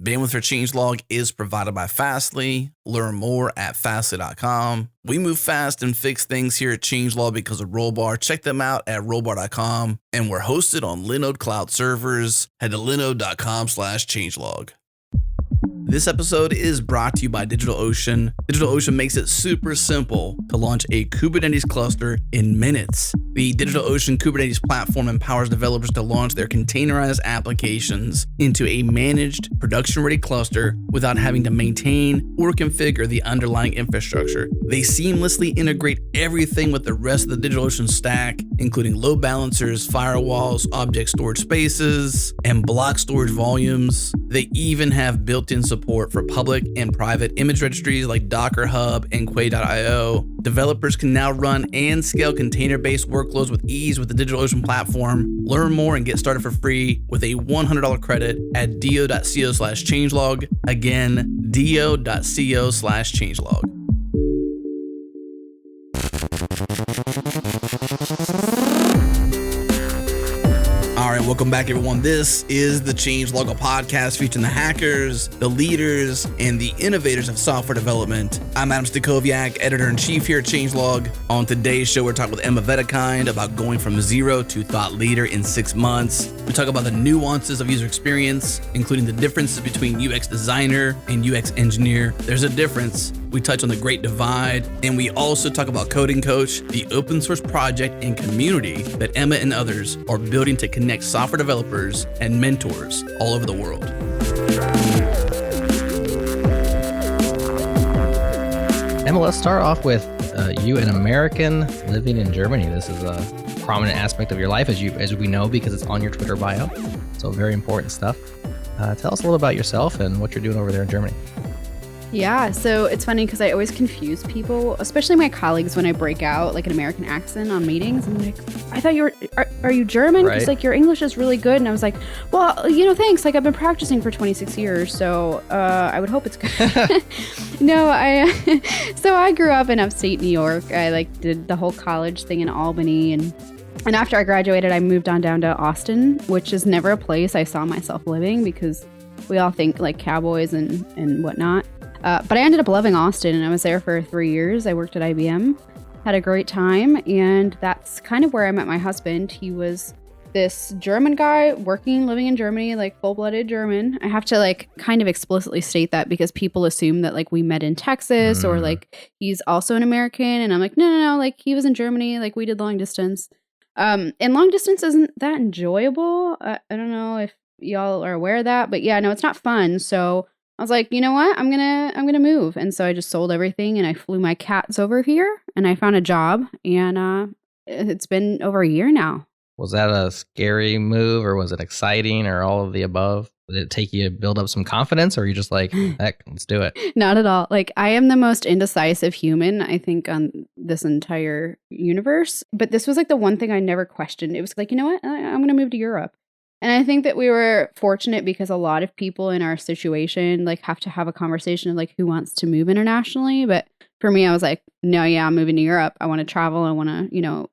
Bandwidth for Changelog is provided by Fastly. Learn more at fastly.com. We move fast and fix things here at Changelog because of Rollbar. Check them out at rollbar.com. And we're hosted on Linode Cloud servers. Head to linode.com/changelog. This episode is brought to you by DigitalOcean. DigitalOcean makes it super simple to launch a Kubernetes cluster in minutes. The DigitalOcean Kubernetes platform empowers developers to launch their containerized applications into a managed, production-ready cluster without having to maintain or configure the underlying infrastructure. They seamlessly integrate everything with the rest of the DigitalOcean stack, including load balancers, firewalls, object storage spaces, and block storage volumes. They even have built-in support for public and private image registries like Docker Hub and Quay.io. Developers can now run and scale container-based workloads with ease with the DigitalOcean platform. Learn more and get started for free with a $100 credit at do.co/changelog. Again, do.co/changelog. All right, welcome back, everyone. This is the Changelog, a podcast featuring the hackers, the leaders, and the innovators of software development. I'm Adam Stacoviak, editor-in-chief here at Changelog. On today's show, we're talking with Emma Bostian about going from zero to thought leader in 6 months. We talk about the nuances of user experience, including the differences between UX designer and UX engineer. There's a difference. We touch on the Great Divide, and we also talk about Coding Coach, the open source project and community that Emma and others are building to connect software developers and mentors all over the world. Emma, let's start off with you, an American living in Germany. This is a prominent aspect of your life, as we know, because it's on your Twitter bio. So very important stuff. Tell us a little about yourself and what you're doing over there in Germany. Yeah, so it's funny because I always confuse people, especially my colleagues, when I break out like an American accent on meetings. I'm like, I thought are you German? Because like your English is really good. And I was like, well, thanks. Like I've been practicing for 26 years, so I would hope it's good. No, so I grew up in upstate New York. I did the whole college thing in Albany, and after I graduated, I moved on down to Austin, which is never a place I saw myself living because we all think like cowboys and whatnot. But I ended up loving Austin, and I was there for 3 years. I worked at IBM, had a great time, and that's kind of where I met my husband. He was this German guy living in Germany, like full-blooded German. I have to kind of explicitly state that because people assume that we met in Texas or he's also an American, and I'm like, no, he was in Germany, we did long distance. And long distance isn't that enjoyable. I don't know if y'all are aware of that, but yeah, no, it's not fun. So I was like, you know what? I'm gonna move. And so I just sold everything and I flew my cats over here and I found a job, and it's been over a year now. Was that a scary move, or was it exciting, or all of the above? Did it take you to build up some confidence, or are you just like, heck, let's do it? Not at all. I am the most indecisive human, I think, on this entire universe. But this was the one thing I never questioned. It was you know what? I'm gonna move to Europe. And I think that we were fortunate because a lot of people in our situation have to have a conversation of who wants to move internationally. But for me, I was like, no, yeah, I'm moving to Europe. I want to travel. I want to,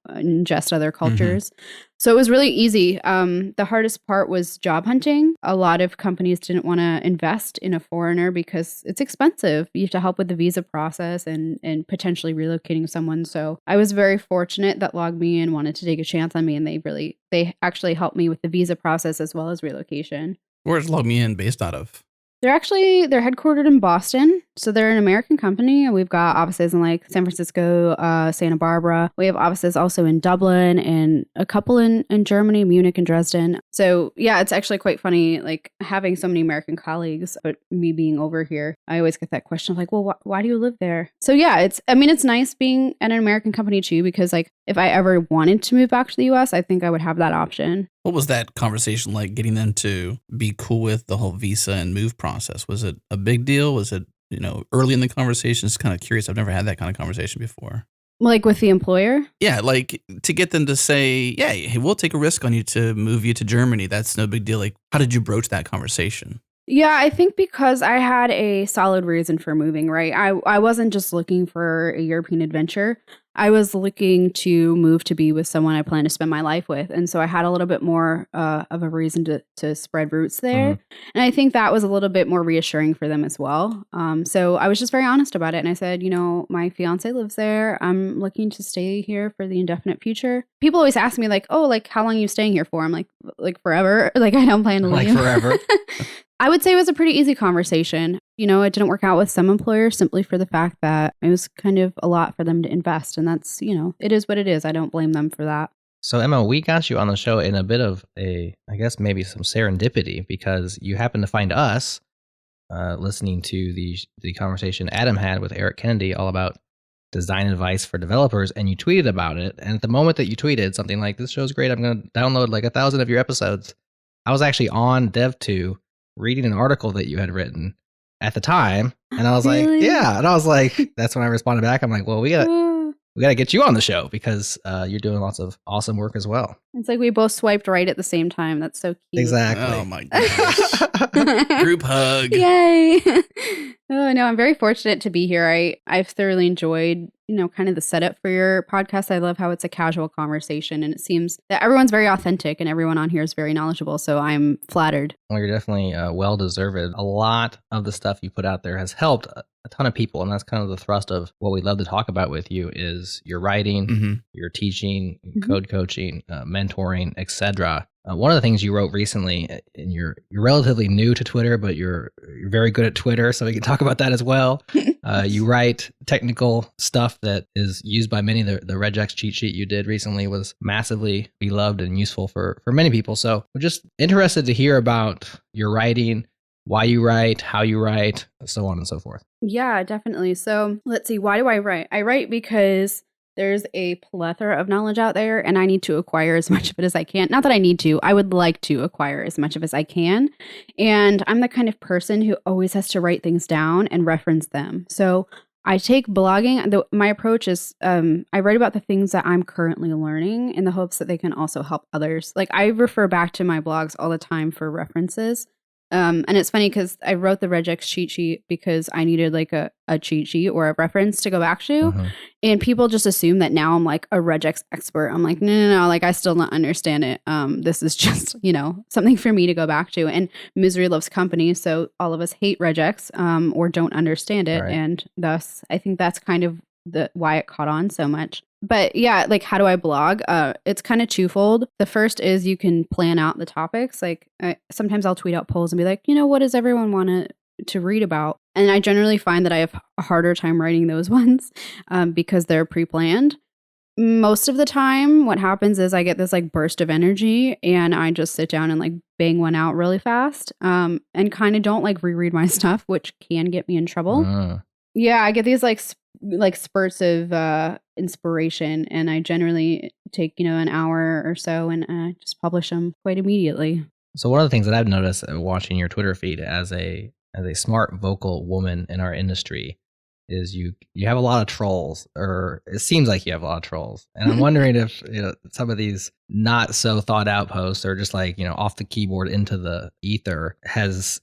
ingest other cultures. Mm-hmm. So it was really easy. The hardest part was job hunting. A lot of companies didn't want to invest in a foreigner because it's expensive. You have to help with the visa process and potentially relocating someone. So I was very fortunate that LogMeIn wanted to take a chance on me, and they actually helped me with the visa process as well as relocation. Where's LogMeIn based out of? They're headquartered in Boston. So they're an American company. We've got offices in San Francisco, Santa Barbara. We have offices also in Dublin and a couple in Germany, Munich and Dresden. So yeah, it's actually quite funny, having so many American colleagues, but me being over here, I always get that question of well, why do you live there? So yeah, it's nice being at an American company too, because if I ever wanted to move back to the US, I think I would have that option. What was that conversation like, getting them to be cool with the whole visa and move process? Was it a big deal? Was it, early in the conversation? It's kind of curious. I've never had that kind of conversation before. With the employer? Yeah, to get them to say, yeah, hey, we'll take a risk on you to move you to Germany. That's no big deal. How did you broach that conversation? Yeah, I think because I had a solid reason for moving, right? I wasn't just looking for a European adventure. I was looking to move to be with someone I plan to spend my life with. And so I had a little bit more of a reason to spread roots there. And I think that was a little bit more reassuring for them as well. So I was just very honest about it. And I said, my fiance lives there. I'm looking to stay here for the indefinite future. People always ask me like, oh, like how long are you staying here for? I'm like forever. Like I don't plan to leave. Like forever. I would say it was a pretty easy conversation. It didn't work out with some employers simply for the fact that it was kind of a lot for them to invest. And that's, it is what it is. I don't blame them for that. So Emma, we got you on the show in a bit of I guess maybe some serendipity because you happened to find us listening to the conversation Adam had with Eric Kennedy all about design advice for developers, and you tweeted about it. And at the moment that you tweeted something like, this show's great, I'm going to download like 1,000 of your episodes, I was actually on Dev2 reading an article that you had written at the time, and I was Really? like, yeah, and I was like, that's when I responded back. I'm like, well, we gotta get you on the show because you're doing lots of awesome work as well. It's like we both swiped right at the same time. That's so cute. Exactly. Oh my gosh. Group hug. Yay. Oh no, I'm very fortunate to be here. I've thoroughly enjoyed, kind of the setup for your podcast. I love how it's a casual conversation and it seems that everyone's very authentic and everyone on here is very knowledgeable. So I'm flattered. Well, you're definitely well deserved. A lot of the stuff you put out there has helped a ton of people, and that's kind of the thrust of what we love to talk about with you is your writing, your teaching, code coaching, mentoring, etc. One of the things you wrote recently, and you're relatively new to Twitter, but you're very good at Twitter, so we can talk about that as well. You write technical stuff that is used by many. The regex cheat sheet you did recently was massively beloved and useful for many people. So we're just interested to hear about your writing, why you write, how you write, so on and so forth. Yeah, definitely. So let's see. Why do I write? I write because there's a plethora of knowledge out there and I need to acquire as much of it as I can. Not that I need to, I would like to acquire as much of it as I can. And I'm the kind of person who always has to write things down and reference them. So I take blogging. My approach is I write about the things that I'm currently learning in the hopes that they can also help others. Like I refer back to my blogs all the time for references. And it's funny because I wrote the regex cheat sheet because I needed like a cheat sheet or a reference to go back to. And people just assume that now I'm like a regex expert. I'm like, no, like I still don't understand it. This is just, something for me to go back to. And misery loves company. So all of us hate regex or don't understand it. Right. And thus, I think that's kind of why it caught on so much. But yeah, like how do I blog? It's kind of twofold. The first is you can plan out the topics. Like sometimes I'll tweet out polls and be like, what does everyone want to read about? And I generally find that I have a harder time writing those ones because they're pre-planned. Most of the time, what happens is I get this like burst of energy and I just sit down and like bang one out really fast and kind of don't like reread my stuff, which can get me in trouble. Yeah, I get these like spurts of inspiration, and I generally take an hour or so and just publish them quite immediately. So one of the things that I've noticed watching your Twitter feed as a smart vocal woman in our industry is you have a lot of trolls, or it seems like you have a lot of trolls, and I'm wondering if some of these not so thought out posts or just like off the keyboard into the ether has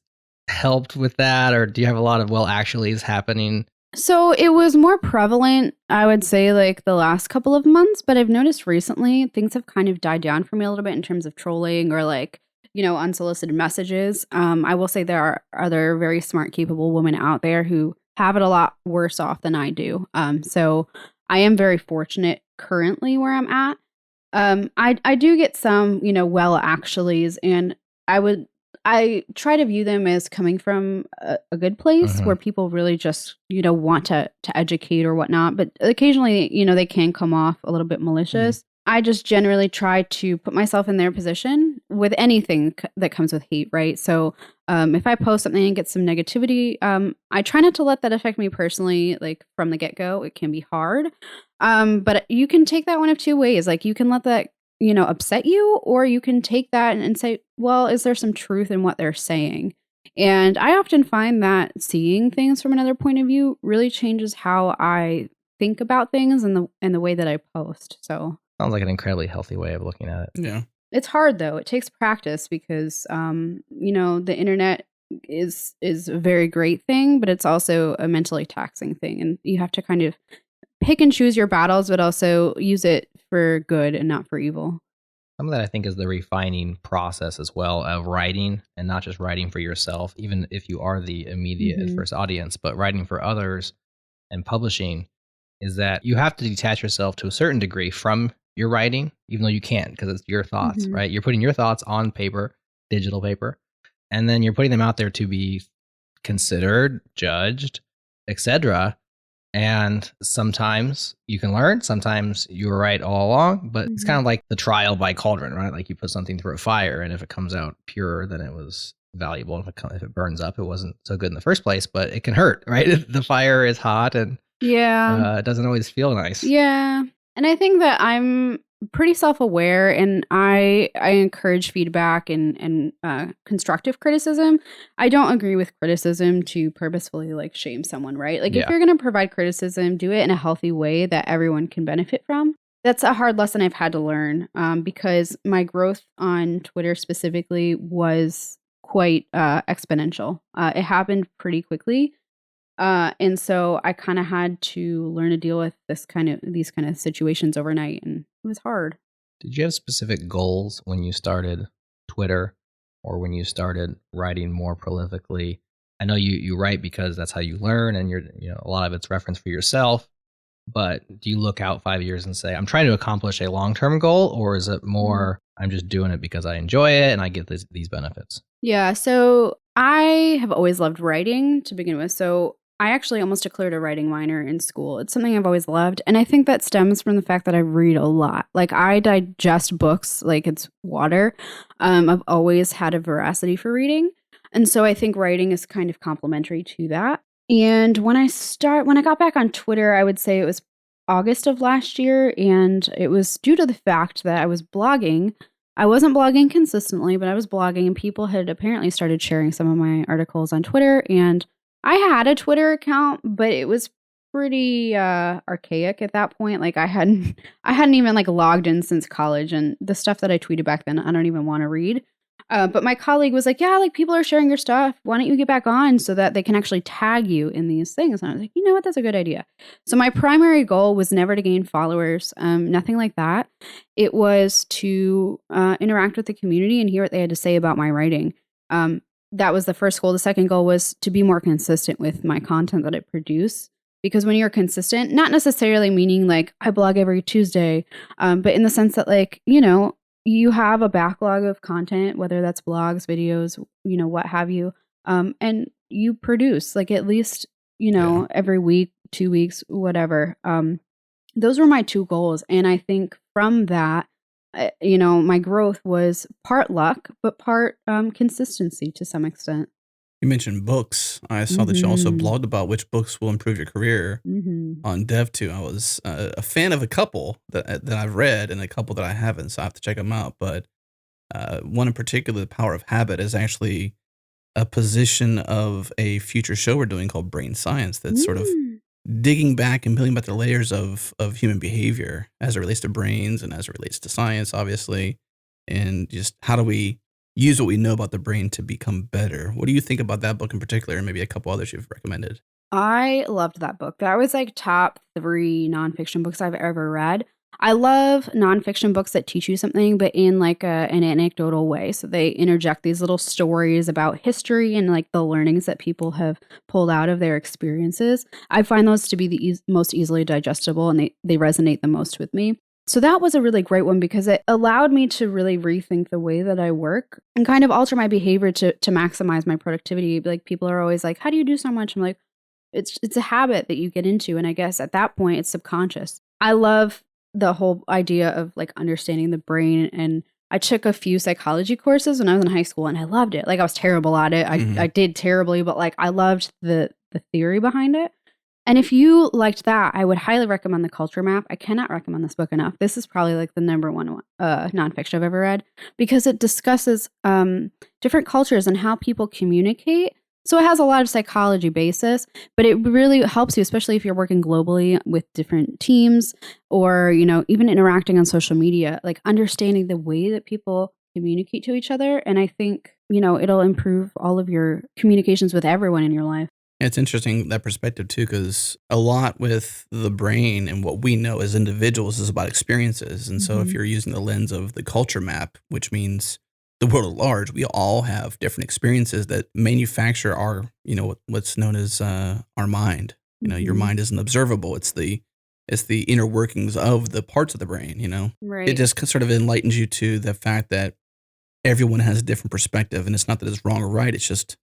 helped with that, or do you have a lot of actuallys happening? So it was more prevalent, I would say, like the last couple of months, but I've noticed recently things have kind of died down for me a little bit in terms of trolling or like, unsolicited messages. I will say there are other very smart, capable women out there who have it a lot worse off than I do. So I am very fortunate currently where I'm at. I do get some, actuallys, and I try to view them as coming from a good place where people really just, want to educate or whatnot. But occasionally, they can come off a little bit malicious. I just generally try to put myself in their position with anything that comes with hate, right? So if I post something and get some negativity, I try not to let that affect me personally, like from the get-go. It can be hard. But you can take that one of two ways. Like you can let that upset you, or you can take that and say, well, is there some truth in what they're saying? And I often find that seeing things from another point of view really changes how I think about things and the way that I post. So sounds like an incredibly healthy way of looking at it. Yeah. It's hard though. It takes practice because, the internet is a very great thing, but it's also a mentally taxing thing. And you have to kind of pick and choose your battles, but also use it for good and not for evil. Some of that I think is the refining process as well of writing, and not just writing for yourself, even if you are the immediate first audience, but writing for others and publishing, is that you have to detach yourself to a certain degree from your writing, even though you can't, because it's your thoughts, right? You're putting your thoughts on paper, digital paper, and then you're putting them out there to be considered, judged, etc. And sometimes you can learn, sometimes you were right all along, but it's kind of like the trial by cauldron, right? Like you put something through a fire, and if it comes out pure, then it was valuable. If it burns up, it wasn't so good in the first place, but it can hurt, right? The fire is hot, and it doesn't always feel nice. Yeah. And I think that I'm pretty self-aware, and I encourage feedback and constructive criticism. I don't agree with criticism to purposefully like shame someone, right? Like if you're going to provide criticism, do it in a healthy way that everyone can benefit from. That's a hard lesson I've had to learn because my growth on Twitter specifically was quite exponential. It happened pretty quickly. And so I kind of had to learn to deal with these kind of situations overnight, and it was hard. Did you have specific goals when you started Twitter, or when you started writing more prolifically? I know you write because that's how you learn, and a lot of it's reference for yourself. But do you look out 5 years and say, I'm trying to accomplish a long-term goal, or is it more, I'm just doing it because I enjoy it and I get these benefits? Yeah, so I have always loved writing to begin with. So I actually almost declared a writing minor in school. It's something I've always loved. And I think that stems from the fact that I read a lot. Like I digest books like it's water. I've always had a voracity for reading. And so I think writing is kind of complementary to that. And when I got back on Twitter, I would say it was August of last year. And it was due to the fact that I was blogging. I wasn't blogging consistently, but I was blogging, and people had apparently started sharing some of my articles on Twitter. And I had a Twitter account, but it was pretty archaic at that point. Like I hadn't even like logged in since college, and the stuff that I tweeted back then, I don't even want to read. But my colleague was like, yeah, like people are sharing your stuff. Why don't you get back on so that they can actually tag you in these things? And I was like, you know what? That's a good idea. So my primary goal was never to gain followers, nothing like that. It was to interact with the community and hear what they had to say about my writing. That was the first goal. The second goal was to be more consistent with my content that I produce. Because when you're consistent, not necessarily meaning like I blog every Tuesday, but in the sense that like, you have a backlog of content, whether that's blogs, videos, what have you. And you produce like at least, every week, 2 weeks, whatever. Those were my two goals. And I think from that, my growth was part luck, but part consistency to some extent. You mentioned books. I saw that you also blogged about which books will improve your career on Dev2. I was a fan of a couple that I've read and a couple that I haven't, so I have to check them out. But one in particular, The Power of Habit, is actually a position of a future show we're doing called Brain Science that's sort of digging back and peeling back the layers of human behavior as it relates to brains and as it relates to science, obviously, and just how do we use what we know about the brain to become better. What do you think about that book in particular, and maybe a couple others you've recommended? I loved that book. That was like top 3 nonfiction books I've ever read. I love nonfiction books that teach you something, but in like an anecdotal way. So they interject these little stories about history and like the learnings that people have pulled out of their experiences. I find those to be the most easily digestible, and they resonate the most with me. So that was a really great one because it allowed me to really rethink the way that I work and kind of alter my behavior to maximize my productivity. Like people are always like, how do you do so much? I'm like, it's a habit that you get into. And I guess at that point it's subconscious. I love the whole idea of like understanding the brain. And I took a few psychology courses when I was in high school, and I loved it. Like I was terrible at it. I did terribly, but like I loved the theory behind it. And if you liked that, I would highly recommend The Culture Map. I cannot recommend this book enough. This is probably like the number one nonfiction I've ever read because it discusses different cultures and how people communicate. So it has a lot of psychology basis, but it really helps you, especially if you're working globally with different teams or, even interacting on social media, like understanding the way that people communicate to each other. And I think, it'll improve all of your communications with everyone in your life. It's interesting, that perspective too, because a lot with the brain and what we know as individuals is about experiences. And so if you're using the lens of the culture map, which means the world at large, we all have different experiences that manufacture our, what's known as our mind. Your mind isn't observable. It's the inner workings of the parts of the brain, Right. It just sort of enlightens you to the fact that everyone has a different perspective, and it's not that it's wrong or right. It's just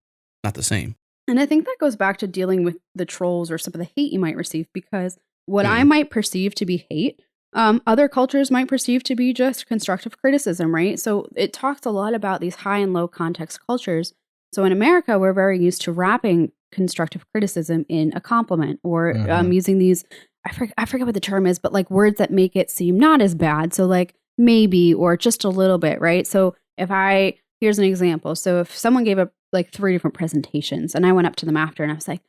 not the same. And I think that goes back to dealing with the trolls or some of the hate you might receive, because what I might perceive to be hate, other cultures might perceive to be just constructive criticism, right? So it talks a lot about these high and low context cultures. So in America, we're very used to wrapping constructive criticism in a compliment or using these, I forget what the term is, but like words that make it seem not as bad. So like maybe or just a little bit, right? So here's an example. So if someone gave up like 3 different presentations and I went up to them after and I was like,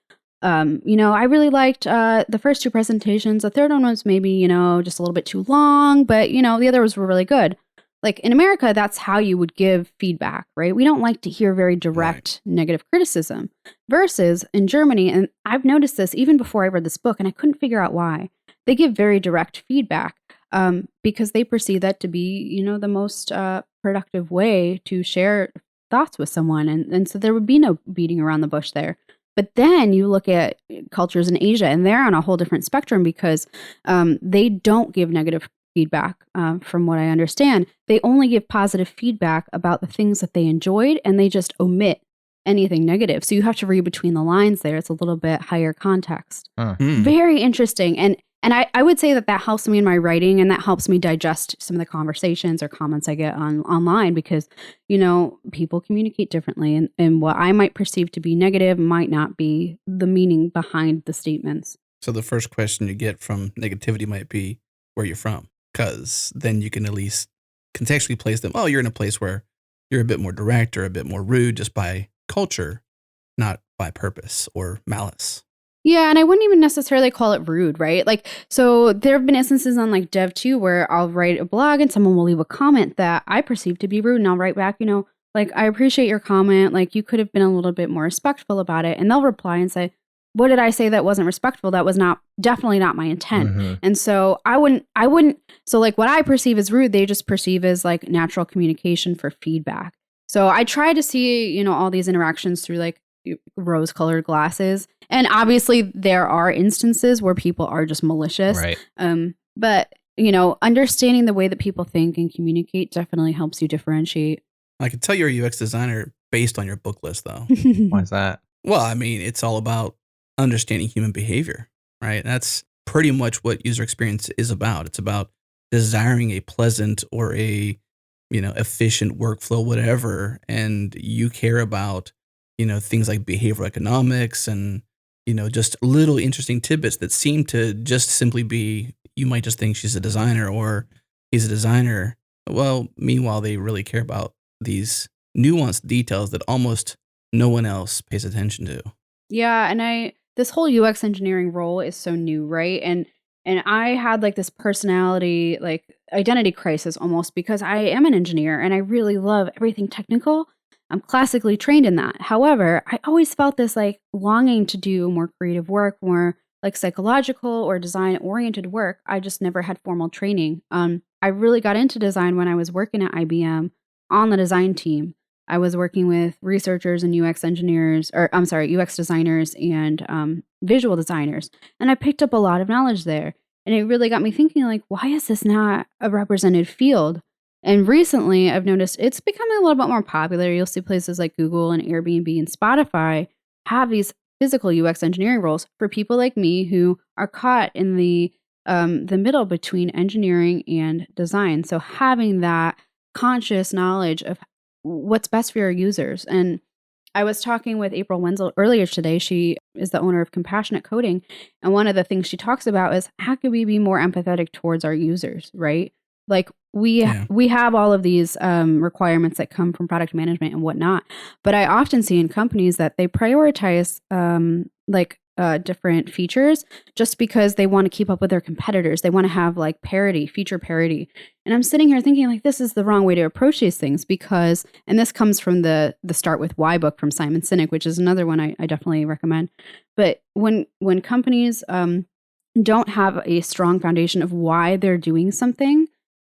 I really liked the first 2 presentations. The third one was maybe, just a little bit too long, but, the others were really good. Like in America, that's how you would give feedback, right? We don't like to hear very direct negative criticism versus in Germany. And I've noticed this even before I read this book and I couldn't figure out why. They give very direct feedback because they perceive that to be, the most productive way to share thoughts with someone. And so there would be no beating around the bush there. But then you look at cultures in Asia and they're on a whole different spectrum because they don't give negative feedback from what I understand. They only give positive feedback about the things that they enjoyed and they just omit anything negative. So you have to read between the lines there. It's a little bit higher context. Very interesting. And I would say that helps me in my writing and that helps me digest some of the conversations or comments I get online because, people communicate differently and what I might perceive to be negative might not be the meaning behind the statements. So the first question you get from negativity might be where you're from, because then you can at least contextually place them. Oh, you're in a place where you're a bit more direct or a bit more rude just by culture, not by purpose or malice. Yeah, and I wouldn't even necessarily call it rude, right? Like, so there have been instances on like Dev too where I'll write a blog and someone will leave a comment that I perceive to be rude, and I'll write back, like, I appreciate your comment. Like, you could have been a little bit more respectful about it, and they'll reply and say, "What did I say that wasn't respectful? That was definitely not my intent." And so I wouldn't. So like, what I perceive as rude, they just perceive as like natural communication for feedback. So I try to see, all these interactions through like rose-colored glasses. And obviously there are instances where people are just malicious. Right. But, understanding the way that people think and communicate definitely helps you differentiate. I can tell you're a UX designer based on your book list, though. Why is that? Well, I mean, it's all about understanding human behavior, right? That's pretty much what user experience is about. It's about desiring a pleasant or a, efficient workflow, whatever. And you care about, things like behavioral economics and, just little interesting tidbits that seem to just simply be, you might just think she's a designer or he's a designer. Well, meanwhile, they really care about these nuanced details that almost no one else pays attention to. Yeah. And this whole UX engineering role is so new, right? And I had like this personality, like identity crisis almost because I am an engineer and I really love everything technical. I'm classically trained in that. However, I always felt this like longing to do more creative work, more like psychological or design oriented work. I just never had formal training. I really got into design when I was working at IBM on the design team. I was working with researchers and UX engineers, UX designers and visual designers. And I picked up a lot of knowledge there. And it really got me thinking like, why is this not a represented field? And recently, I've noticed it's becoming a little bit more popular. You'll see places like Google and Airbnb and Spotify have these physical UX engineering roles for people like me who are caught in the middle between engineering and design. So having that conscious knowledge of what's best for your users. And I was talking with April Wenzel earlier today. She is the owner of Compassionate Coding. And one of the things she talks about is how can we be more empathetic towards our users, right? Like we have all of these requirements that come from product management and whatnot. But I often see in companies that they prioritize like different features just because they want to keep up with their competitors. They want to have like parity, feature parity. And I'm sitting here thinking like this is the wrong way to approach these things because, and this comes from the Start With Why book from Simon Sinek, which is another one I definitely recommend. But when companies don't have a strong foundation of why they're doing something,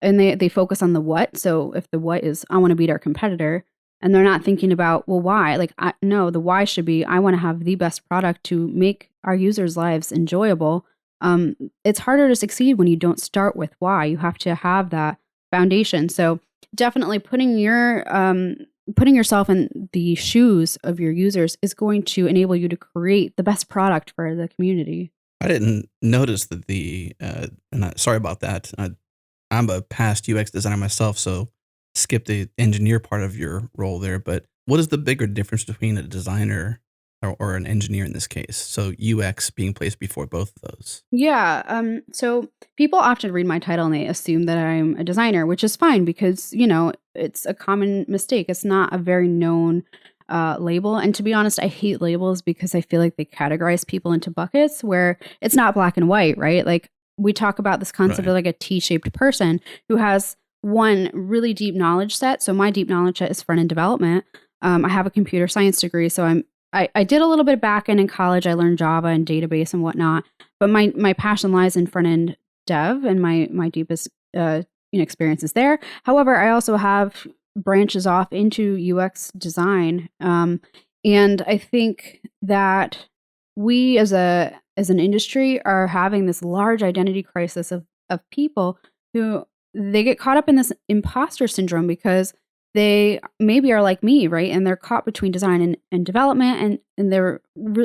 and they focus on the what. So if the what is I want to beat our competitor, and they're not thinking about, well, why? Like, no, the why should be, I want to have the best product to make our users' lives enjoyable. It's harder to succeed when you don't start with why. You have to have that foundation. So definitely putting yourself in the shoes of your users is going to enable you to create the best product for the community. I didn't notice that sorry about that. I'm a past UX designer myself, so skip the engineer part of your role there, but what is the bigger difference between a designer or an engineer in this case? So UX being placed before both of those. Yeah. So people often read my title and they assume that I'm a designer, which is fine because, it's a common mistake. It's not a very known label. And to be honest, I hate labels because I feel like they categorize people into buckets where it's not black and white, right? Like we talk about this concept of like a T-shaped person who has one really deep knowledge set. So my deep knowledge set is front-end development. I have a computer science degree. So I did a little bit of back-end in college. I learned Java and database and whatnot. But my passion lies in front-end dev and my deepest experience is there. However, I also have branches off into UX design. And I think that we as an industry are having this large identity crisis of people who they get caught up in this imposter syndrome because they maybe are like me, right? And they're caught between design and development and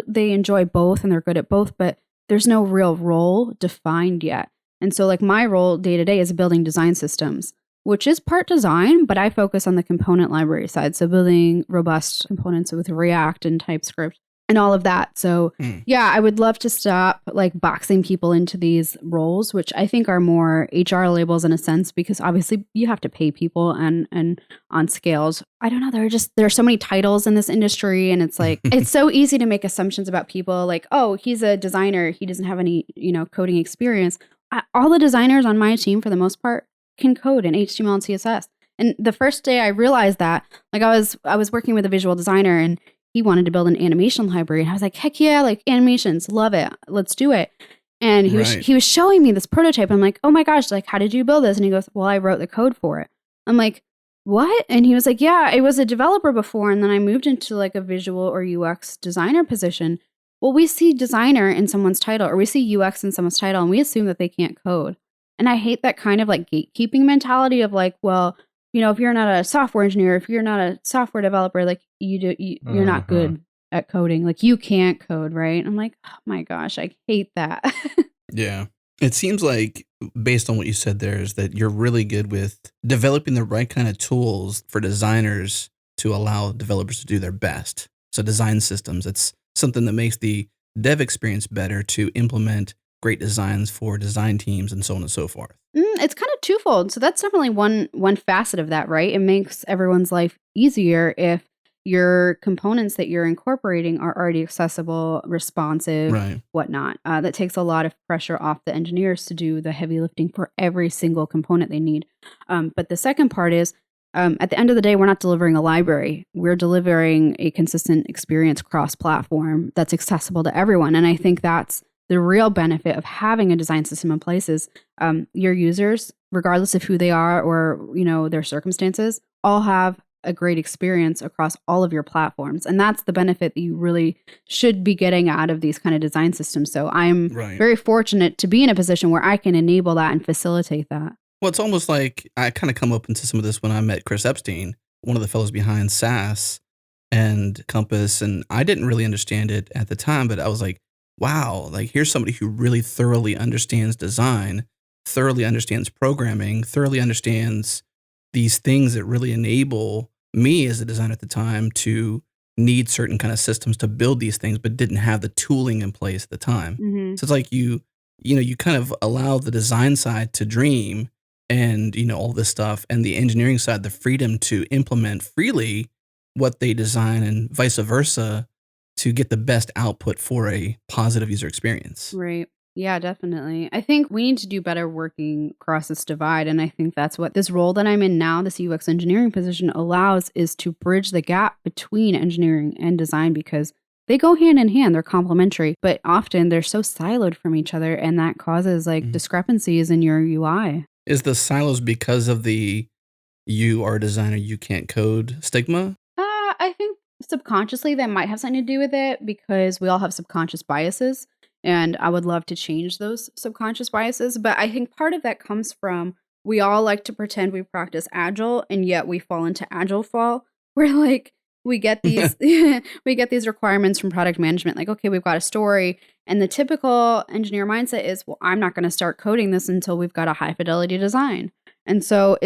they enjoy both and they're good at both, but there's no real role defined yet. And so like my role day to day is building design systems, which is part design, but I focus on the component library side. So building robust components with React and TypeScript and all of that. So yeah, I would love to stop like boxing people into these roles, which I think are more HR labels in a sense, because obviously you have to pay people and on scales. I don't know. There are so many titles in this industry and it's like, it's so easy to make assumptions about people like, oh, he's a designer. He doesn't have any, coding experience. All the designers on my team for the most part can code in HTML and CSS. And the first day I realized that, like I was working with a visual designer and he wanted to build an animation library. And I was like, heck yeah, like animations, love it. Let's do it. And he was showing me this prototype. I'm like, oh my gosh, like, how did you build this? And he goes, well, I wrote the code for it. I'm like, what? And he was like, yeah, I was a developer before. And then I moved into like a visual or UX designer position. Well, we see designer in someone's title or we see UX in someone's title and we assume that they can't code. And I hate that kind of like gatekeeping mentality of like, well, if you're not a software engineer, if you're not a software developer, like you're not good at coding. Like you can't code, right? I'm like, oh my gosh, I hate that. Yeah. It seems like based on what you said there is that you're really good with developing the right kind of tools for designers to allow developers to do their best. So design systems, it's something that makes the dev experience better to implement great designs for design teams and so on and so forth. It's kind of twofold. So that's definitely one facet of that, right? It makes everyone's life easier if your components that you're incorporating are already accessible, responsive, whatnot. That takes a lot of pressure off the engineers to do the heavy lifting for every single component they need. But the second part is, at the end of the day, we're not delivering a library. We're delivering a consistent experience cross-platform that's accessible to everyone. And I think that's the real benefit of having a design system in place is your users, regardless of who they are or their circumstances, all have a great experience across all of your platforms. And that's the benefit that you really should be getting out of these kind of design systems. So I'm very fortunate to be in a position where I can enable that and facilitate that. Well, it's almost like I kind of come up into some of this when I met Chris Epstein, one of the fellows behind SAS and Compass. And I didn't really understand it at the time, but I was like, wow, like here's somebody who really thoroughly understands design, thoroughly understands programming, thoroughly understands these things that really enable me as a designer at the time to need certain kind of systems to build these things, but didn't have the tooling in place at the time. So it's like you kind of allow the design side to dream and, all this stuff, and the engineering side, the freedom to implement freely what they design and vice versa. to get the best output for a positive user experience. Right. Yeah, definitely. I think we need to do better working across this divide. And I think that's what this role that I'm in now, this UX engineering position, allows, is to bridge the gap between engineering and design, because they go hand in hand. They're complementary, but often they're so siloed from each other, and that causes like discrepancies in your UI. Is the silos because of the you are a designer, you can't code stigma? I think subconsciously that might have something to do with it, because we all have subconscious biases. And I would love to change those subconscious biases. But I think part of that comes from, we all like to pretend we practice Agile, and yet we fall into Agile fall, where like we get these we get these requirements from product management, like, okay, we've got a story. And the typical engineer mindset is, well, I'm not going to start coding this until we've got a high fidelity design. And so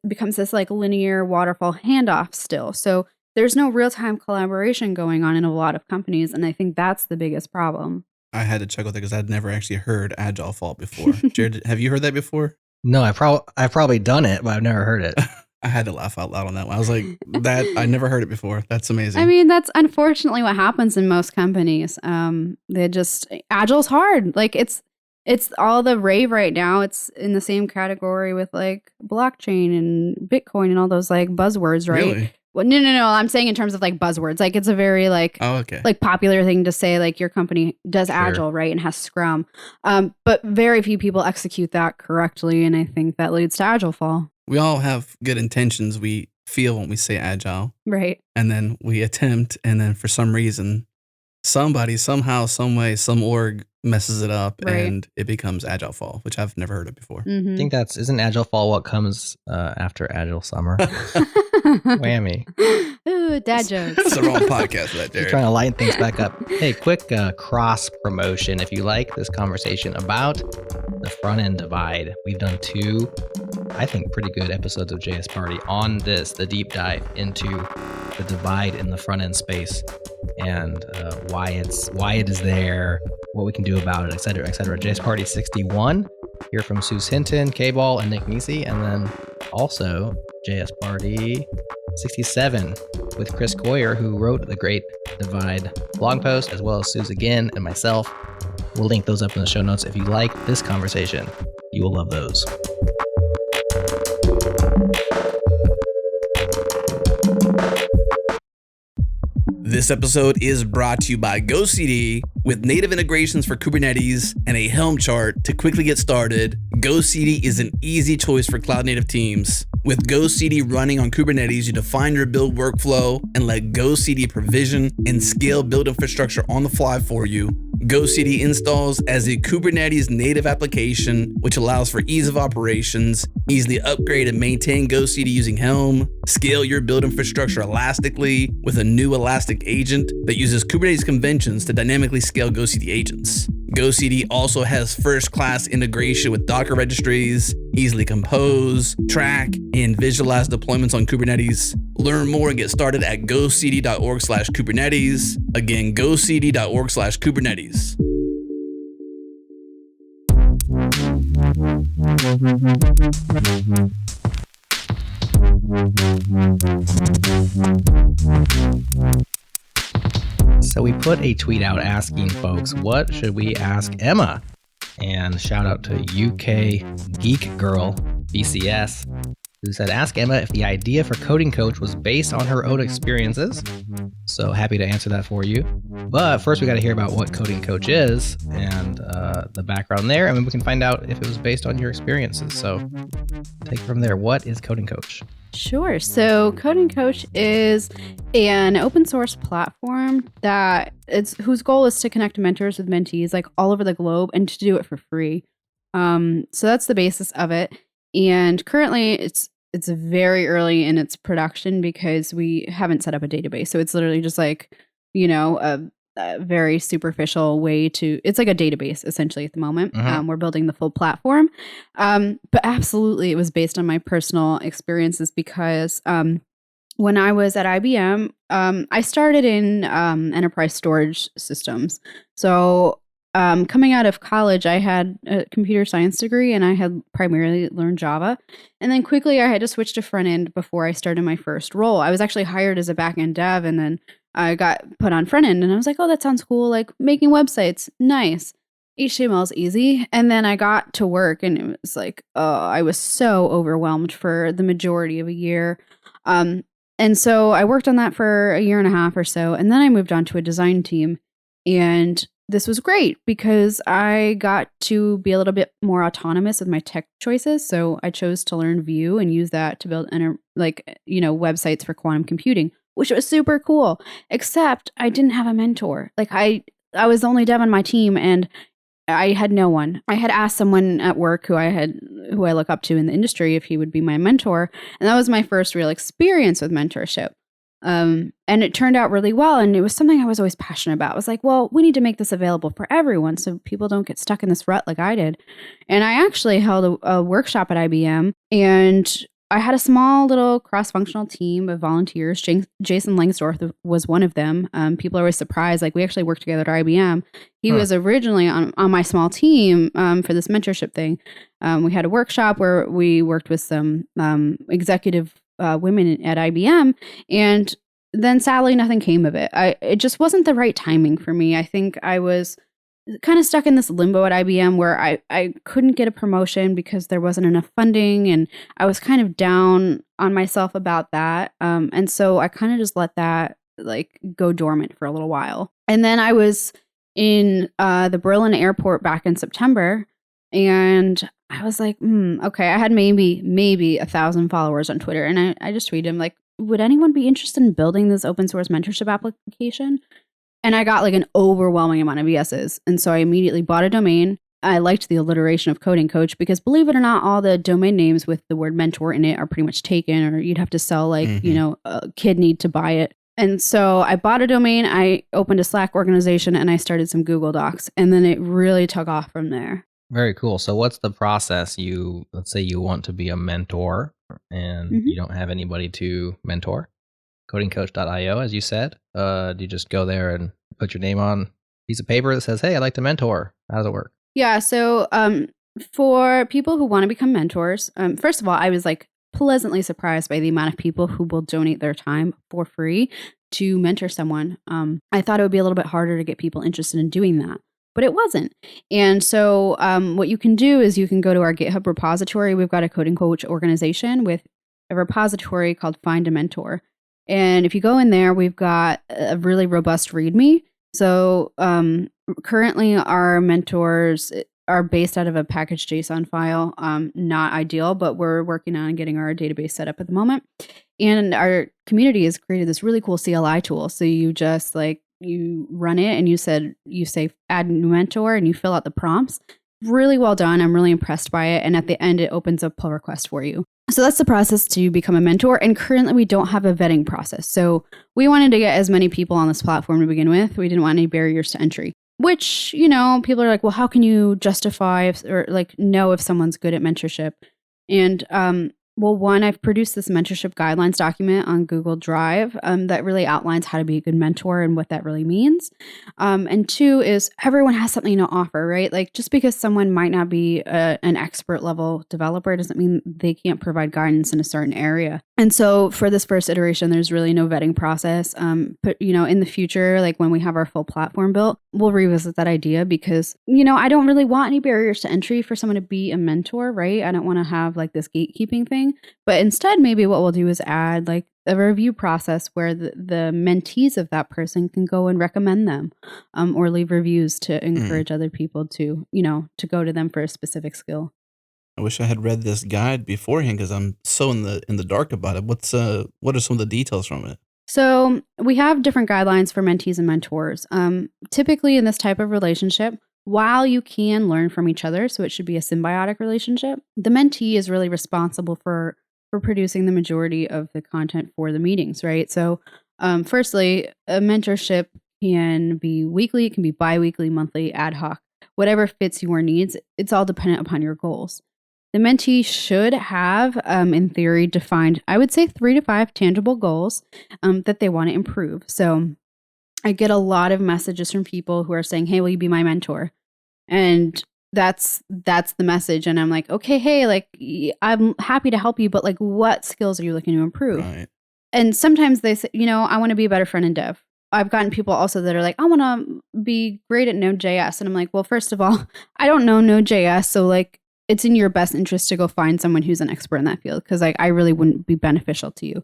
becomes this like linear waterfall handoff still. So there's no real time collaboration going on in a lot of companies. And I think that's the biggest problem. I had to chuckle there because I'd never actually heard Agile fall before. Jared, have you heard that before? No, I've probably done it, but I've never heard it. I had to laugh out loud on that one. I was like, I never heard it before. That's amazing. I mean, that's unfortunately what happens in most companies. Agile's hard. Like it's all the rave right now. It's in the same category with like blockchain and Bitcoin and all those like buzzwords, right? Really? Well, no. I'm saying in terms of like buzzwords. Like it's a very like like popular thing to say. Like your company does Agile, right, and has Scrum. But very few people execute that correctly, and I think that leads to Agile fall. We all have good intentions. We feel when we say Agile, right? And then we attempt, and then for some reason, somebody, somehow, some way, some org messes it up, and it becomes Agile fall, which I've never heard of before. Mm-hmm. I think isn't Agile fall what comes after Agile summer? Whammy. Ooh, dad jokes. That's the wrong podcast for that, Derek. Trying to lighten things back up. Hey, quick cross promotion. If you like this conversation about the front end divide, we've done 2, I think, pretty good episodes of JS Party on this, the deep dive into the divide in the front end space, and why it is there, what we can do about it, et cetera, et cetera. JS Party 61, hear from Seuss Hinton, K-Ball, and Nick Nisi, and then also JS Party 67 with Chris Coyer, who wrote the Great Divide blog post, as well as Seuss again and myself. We'll link those up in the show notes. If you like this conversation, you will love those. This episode is brought to you by GoCD. With native integrations for Kubernetes and a Helm chart to quickly get started, GoCD is an easy choice for cloud native teams. With GoCD running on Kubernetes, you define your build workflow and let GoCD provision and scale build infrastructure on the fly for you. GoCD installs as a Kubernetes native application, which allows for ease of operations, easily upgrade and maintain GoCD using Helm, scale your build infrastructure elastically with a new Elastic agent that uses Kubernetes conventions to dynamically scale GoCD agents. GoCD also has first-class integration with Docker registries, easily compose, track, and visualize deployments on Kubernetes. Learn more and get started at gocd.org/Kubernetes. Again, gocd.org/Kubernetes. So we put a tweet out asking folks, what should we ask Emma? And shout out to UK Geek Girl, BCS, who said, ask Emma if the idea for Coding Coach was based on her own experiences. So happy to answer that for you. But first we got to hear about what Coding Coach is and the background there. And then we can find out if it was based on your experiences. So take it from there. What is Coding Coach? Sure. So Coding Coach is an open source platform whose goal is to connect mentors with mentees like all over the globe and to do it for free. So that's the basis of it. And currently it's very early in its production because we haven't set up a database. So it's literally just like, a very superficial way it's like a database essentially at the moment. Mm-hmm. We're building the full platform. But absolutely it was based on my personal experiences because when I was at IBM, I started in enterprise storage systems. So coming out of college, I had a computer science degree and I had primarily learned Java. And then quickly I had to switch to front end before I started my first role. I was actually hired as a back end dev and then I got put on front end and I was like, oh, that sounds cool. Like making websites. Nice. HTML is easy. And then I got to work and it was like, oh, I was so overwhelmed for the majority of a year. And so I worked on that for a year and a half or so. And then I moved on to a design team. And this was great because I got to be a little bit more autonomous with my tech choices. So I chose to learn Vue and use that to build websites for quantum computing, which was super cool. Except I didn't have a mentor. Like I was the only dev on my team and I had no one. I had asked someone at work who I look up to in the industry if he would be my mentor. And that was my first real experience with mentorship. And it turned out really well. And it was something I was always passionate about. I was like, well, we need to make this available for everyone so people don't get stuck in this rut like I did. And I actually held a workshop at IBM and I had a small little cross-functional team of volunteers. Jason Langsdorff was one of them. People are always surprised. Like we actually worked together at IBM. He was originally on my small team for this mentorship thing. We had a workshop where we worked with some executive women at IBM, and then sadly nothing came of it. It just wasn't the right timing for me. I think I was kind of stuck in this limbo at IBM where I couldn't get a promotion because there wasn't enough funding and I was kind of down on myself about that. And so I kind of just let that like go dormant for a little while. And then I was in the Berlin airport back in September and I was like, okay, I had maybe 1,000 followers on Twitter. And I just tweeted him like, would anyone be interested in building this open source mentorship application? And I got like an overwhelming amount of yeses. And so I immediately bought a domain. I liked the alliteration of coding coach because believe it or not, all the domain names with the word mentor in it are pretty much taken or you'd have to sell like, a kid need to buy it. And so I bought a domain, I opened a Slack organization and I started some Google Docs and then it really took off from there. Very cool. So what's the process? Let's say you want to be a mentor and you don't have anybody to mentor. Codingcoach.io, as you said. Do you just go there and put your name on a piece of paper that says, hey, I'd like to mentor? How does it work? Yeah. So for people who want to become mentors, first of all, I was like pleasantly surprised by the amount of people who will donate their time for free to mentor someone. I thought it would be a little bit harder to get people interested in doing that, but it wasn't. And so what you can do is you can go to our GitHub repository. We've got a Coding Coach organization with a repository called Find a Mentor. And if you go in there, we've got a really robust README. So currently our mentors are based out of a packaged JSON file. Not ideal, but we're working on getting our database set up at the moment. And our community has created this really cool CLI tool. So you just you run it and you say add new mentor and you fill out the prompts. Really well done. I'm really impressed by it. And at the end, it opens a pull request for you. So that's the process to become a mentor. And currently we don't have a vetting process. So we wanted to get as many people on this platform to begin with. We didn't want any barriers to entry, which, people are like, well, how can you justify know if someone's good at mentorship? And well, one, I've produced this mentorship guidelines document on Google Drive that really outlines how to be a good mentor and what that really means. And two is everyone has something to offer, right? Like just because someone might not be an expert level developer doesn't mean they can't provide guidance in a certain area. And so for this first iteration, there's really no vetting process. But, in the future, like when we have our full platform built, we'll revisit that idea because, I don't really want any barriers to entry for someone to be a mentor, right? I don't want to have like this gatekeeping thing. But instead, maybe what we'll do is add like a review process where the mentees of that person can go and recommend them or leave reviews to encourage other people to, to go to them for a specific skill. I wish I had read this guide beforehand because I'm so in the dark about it. What are some of the details from it? So we have different guidelines for mentees and mentors. Typically in this type of relationship, while you can learn from each other, so it should be a symbiotic relationship, the mentee is really responsible for producing the majority of the content for the meetings, right? So firstly, a mentorship can be weekly, it can be bi-weekly, monthly, ad hoc, whatever fits your needs. It's all dependent upon your goals. The mentee should have, in theory, defined, I would say 3 to 5 tangible goals that they want to improve. So I get a lot of messages from people who are saying, hey, will you be my mentor? And that's the message. And I'm like, okay, hey, like I'm happy to help you, but like what skills are you looking to improve? Right. And sometimes they say, I want to be a better front end dev. I've gotten people also that are like, I want to be great at Node.js. And I'm like, well, first of all, I don't know Node.js. So like, it's in your best interest to go find someone who's an expert in that field. Cause like, I really wouldn't be beneficial to you.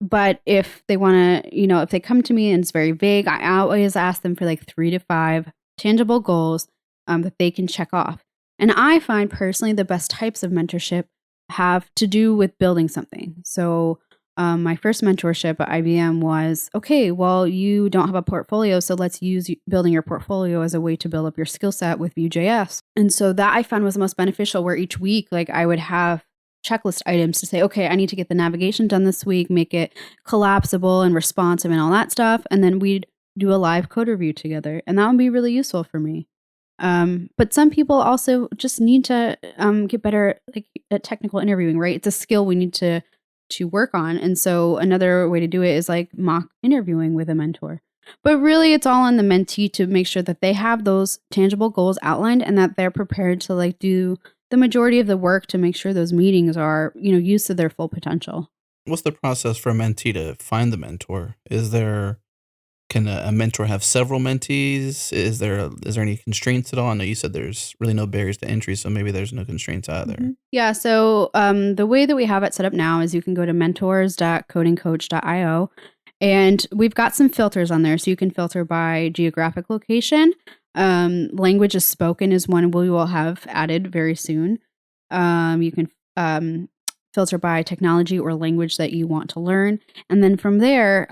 But if they want to, if they come to me and it's very vague, I always ask them for like 3 to 5 tangible goals that they can check off. And I find personally the best types of mentorship have to do with building something. So my first mentorship at IBM was, okay, well, you don't have a portfolio, so let's use building your portfolio as a way to build up your skill set with Vue.js. And so that I found was the most beneficial, where each week, like I would have checklist items to say, okay, I need to get the navigation done this week, make it collapsible and responsive and all that stuff. And then we'd do a live code review together. And that would be really useful for me. But some people also just need to get better at technical interviewing, right? It's a skill we need to work on. And so another way to do it is like mock interviewing with a mentor. But really, it's all on the mentee to make sure that they have those tangible goals outlined and that they're prepared to like do the majority of the work to make sure those meetings are, used to their full potential. What's the process for a mentee to find the mentor? Can a mentor have several mentees? Is there any constraints at all? I know you said there's really no barriers to entry, so maybe there's no constraints either. Mm-hmm. Yeah, so the way that we have it set up now is you can go to mentors.codingcoach.io, and we've got some filters on there. So you can filter by geographic location. Language is spoken is one we will have added very soon. You can filter by technology or language that you want to learn. And then from there,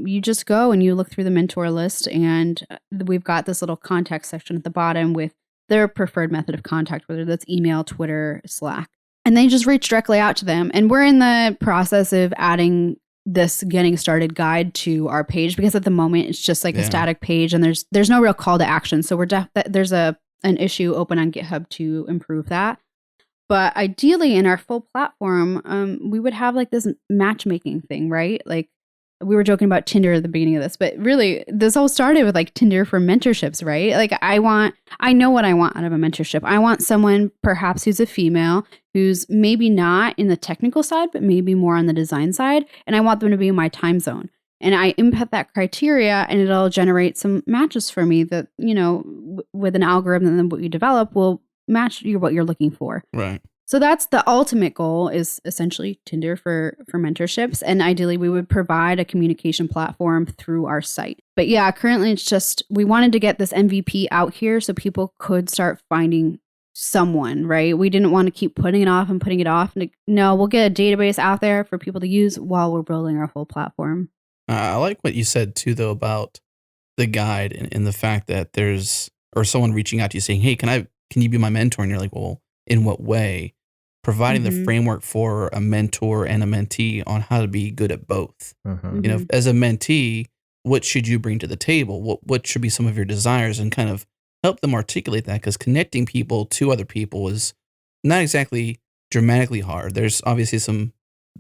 you just go and you look through the mentor list, and we've got this little contact section at the bottom with their preferred method of contact, whether that's email, Twitter, Slack. And they just reach directly out to them. And we're in the process of adding this getting started guide to our page, because at the moment it's just like a static page and there's no real call to action. So there's an issue open on GitHub to improve that. But ideally in our full platform, we would have like this matchmaking thing, right? Like we were joking about Tinder at the beginning of this, but really this all started with like Tinder for mentorships, right? Like I know what I want out of a mentorship. I want someone perhaps who's a female, who's maybe not in the technical side, but maybe more on the design side. And I want them to be in my time zone. And I input that criteria and it'll generate some matches for me that, with an algorithm that we develop will match what you're looking for. Right. So that's the ultimate goal, is essentially Tinder for mentorships. And ideally, we would provide a communication platform through our site. But yeah, currently it's just, we wanted to get this MVP out here so people could start finding someone, right? We didn't want to keep putting it off. No, we'll get a database out there for people to use while we're building our full platform. I like what you said too, though, about the guide and the fact that or someone reaching out to you saying, hey, can you be my mentor? And you're like, well, in what way? Providing the framework for a mentor and a mentee on how to be good at both. As a mentee, what should you bring to the table? What should be some of your desires, and kind of help them articulate that, because connecting people to other people is not exactly dramatically hard. There's obviously some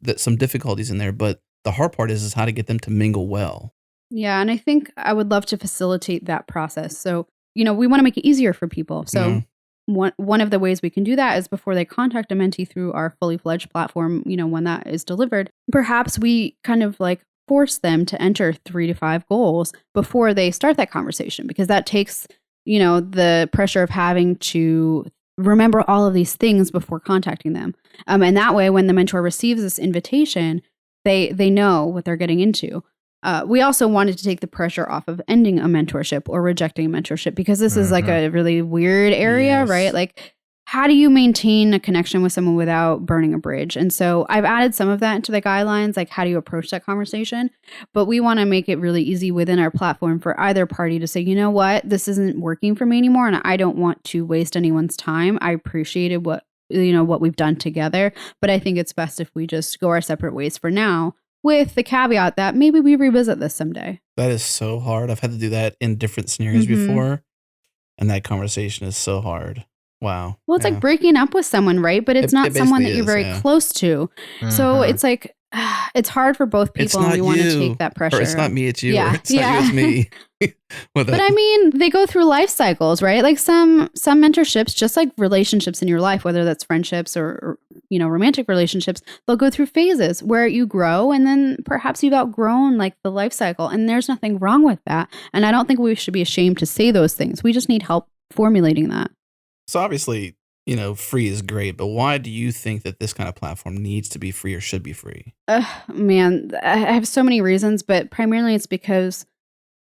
difficulties in there, but the hard part is how to get them to mingle well. Yeah, and I think I would love to facilitate that process. So, we want to make it easier for people. So one of the ways we can do that is before they contact a mentee through our fully fledged platform, when that is delivered, perhaps we kind of like force them to enter 3 to 5 goals before they start that conversation, because that takes, the pressure of having to remember all of these things before contacting them. And that way, when the mentor receives this invitation, they know what they're getting into. We also wanted to take the pressure off of ending a mentorship or rejecting a mentorship, because this is like a really weird area, right? Like, how do you maintain a connection with someone without burning a bridge? And so I've added some of that into the guidelines, like how do you approach that conversation? But we want to make it really easy within our platform for either party to say, you know what, this isn't working for me anymore, and I don't want to waste anyone's time. I appreciated what we've done together, but I think it's best if we just go our separate ways for now, with the caveat that maybe we revisit this someday. That is so hard. I've had to do that in different scenarios before, and that conversation is so hard. Wow. Well, it's like breaking up with someone, right? But it's not someone that you're very close to. So it's like, it's hard for both It's people, and not we want to you. take that pressure. Or it's not me, it's you. Yeah. Or it's not you, it's me. But I mean, they go through life cycles, right? Like some mentorships, just like relationships in your life, whether that's friendships or romantic relationships, they'll go through phases where you grow, and then perhaps you've outgrown like the life cycle, and there's nothing wrong with that. And I don't think we should be ashamed to say those things. We just need help formulating that. So obviously, free is great, but why do you think that this kind of platform needs to be free or should be free? Man, I have so many reasons, but primarily it's because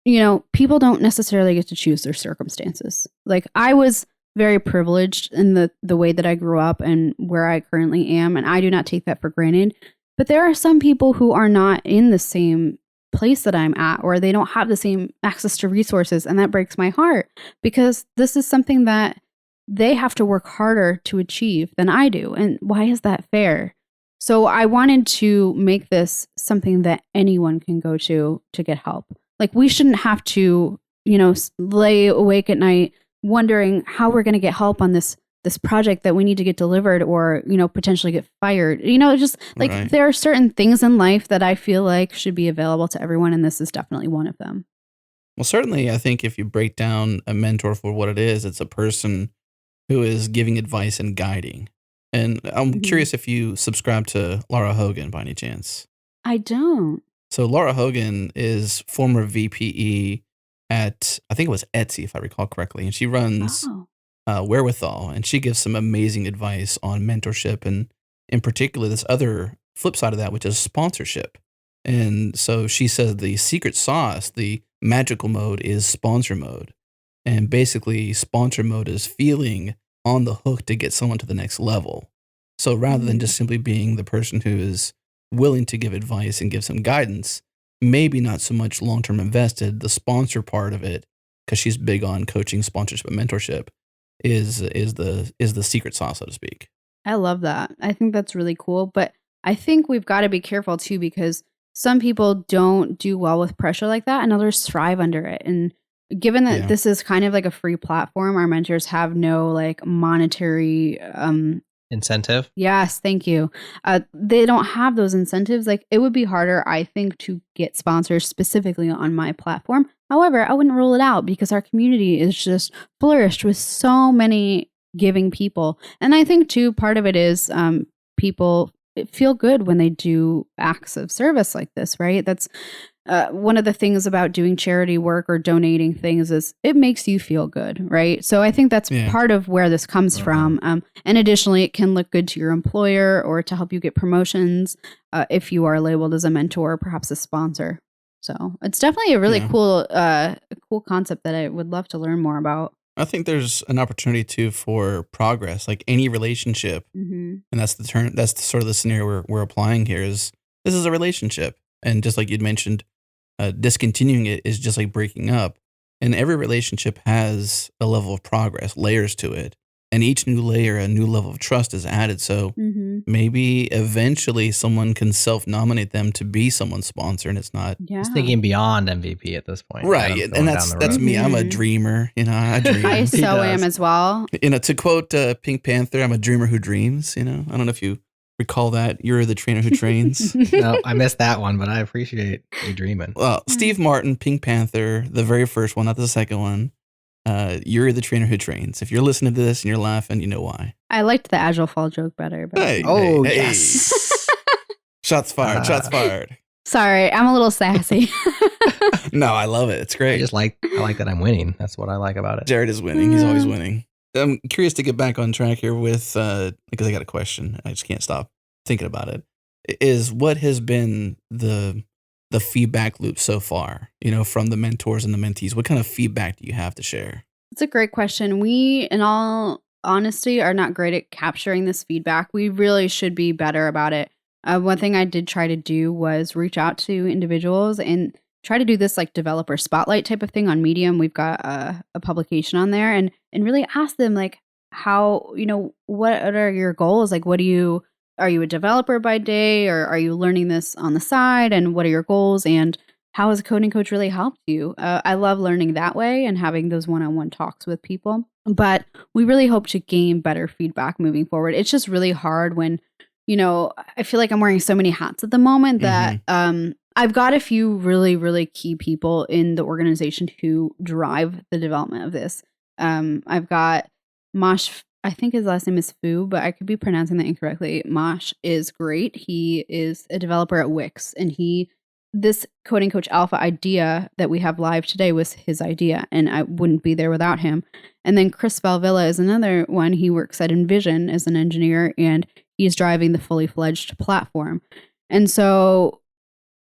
people don't necessarily get to choose their circumstances. Like I was very privileged in the way that I grew up and where I currently am, and I do not take that for granted. But there are some people who are not in the same place that I'm at, or they don't have the same access to resources, and that breaks my heart because this is something that they have to work harder to achieve than I do. And why is that fair? So I wanted to make this something that anyone can go to get help. Like we shouldn't have to, lay awake at night wondering how we're going to get help on this project that we need to get delivered, or, potentially get fired. Just like Right. There are certain things in life that I feel like should be available to everyone, and this is definitely one of them. Well, certainly, I think if you break down a mentor for what it is, it's a person who is giving advice and guiding. And I'm curious if you subscribe to Laura Hogan by any chance. I don't. So Laura Hogan is former VPE at, I think it was Etsy, if I recall correctly. And she runs Wherewithal, and she gives some amazing advice on mentorship and in particular this other flip side of that, which is sponsorship. And so she says the secret sauce, the magical mode, is sponsor mode. And basically sponsor mode is feeling on the hook to get someone to the next level. So rather than just simply being the person who is willing to give advice and give some guidance, maybe not so much long-term invested, the sponsor part of it, because she's big on coaching, sponsorship, and mentorship, is the secret sauce, so to speak. I love that. I think that's really cool. But I think we've got to be careful too, because some people don't do well with pressure like that and others thrive under it. And given that this is kind of like a free platform, our mentors have no like monetary incentive. Yes, thank you. They don't have those incentives. Like it would be harder, I think, to get sponsors specifically on my platform. However, I wouldn't rule it out because our community is just flourished with so many giving people. And I think too, part of it is people feel good when they do acts of service like this, right? That's one of the things about doing charity work or donating things is it makes you feel good, right? So I think that's part of where this comes from. And additionally, it can look good to your employer or to help you get promotions if you are labeled as a mentor or perhaps a sponsor. So it's definitely a really cool concept that I would love to learn more about. I think there's an opportunity too for progress, like any relationship, and that's the turn. That's sort of the scenario we're applying here. Is this is a relationship, and just like you'd mentioned, discontinuing it is just like breaking up. And every relationship has a level of progress, layers to it, and each new layer, a new level of trust is added. So maybe eventually someone can self-nominate them to be someone's sponsor, and it's not. Just thinking beyond MVP at this point, right? And that's me. I'm a dreamer. I dream. I so am as well. To quote Pink Panther, I'm a dreamer who dreams. I don't know if you recall that. You're the trainer who trains. No, I missed that one, but I appreciate you dreaming. Well, Steve Martin, Pink Panther, the very first one, not the second one. You're the trainer who trains. If you're listening to this and you're laughing, you know why. I liked the agile fall joke better. But Yes. Shots fired. Shots fired. Sorry, I'm a little sassy. No, I love it. It's great. I like that I'm winning. That's what I like about it. Jared is winning. He's always winning. I'm curious to get back on track here with, because I got a question. I just can't stop thinking about it. Is what has been the feedback loop so far, from the mentors and the mentees? What kind of feedback do you have to share? It's a great question. We, in all honesty, are not great at capturing this feedback. We really should be better about it. One thing I did try to do was reach out to individuals and try to do this like developer spotlight type of thing on Medium. We've got a publication on there and really ask them like how, what are your goals? Like, are you a developer by day, or are you learning this on the side? And what are your goals? And how has a coding coach really helped you? I love learning that way and having those one-on-one talks with people. But we really hope to gain better feedback moving forward. It's just really hard when I feel like I'm wearing so many hats at the moment that I've got a few really, really key people in the organization who drive the development of this. I've got Mosh, I think his last name is Fu, but I could be pronouncing that incorrectly. Mosh is great. He is a developer at Wix, and this Coding Coach Alpha idea that we have live today was his idea, and I wouldn't be there without him. And then Chris Valvilla is another one. He works at Envision as an engineer, and he's driving the fully fledged platform. And so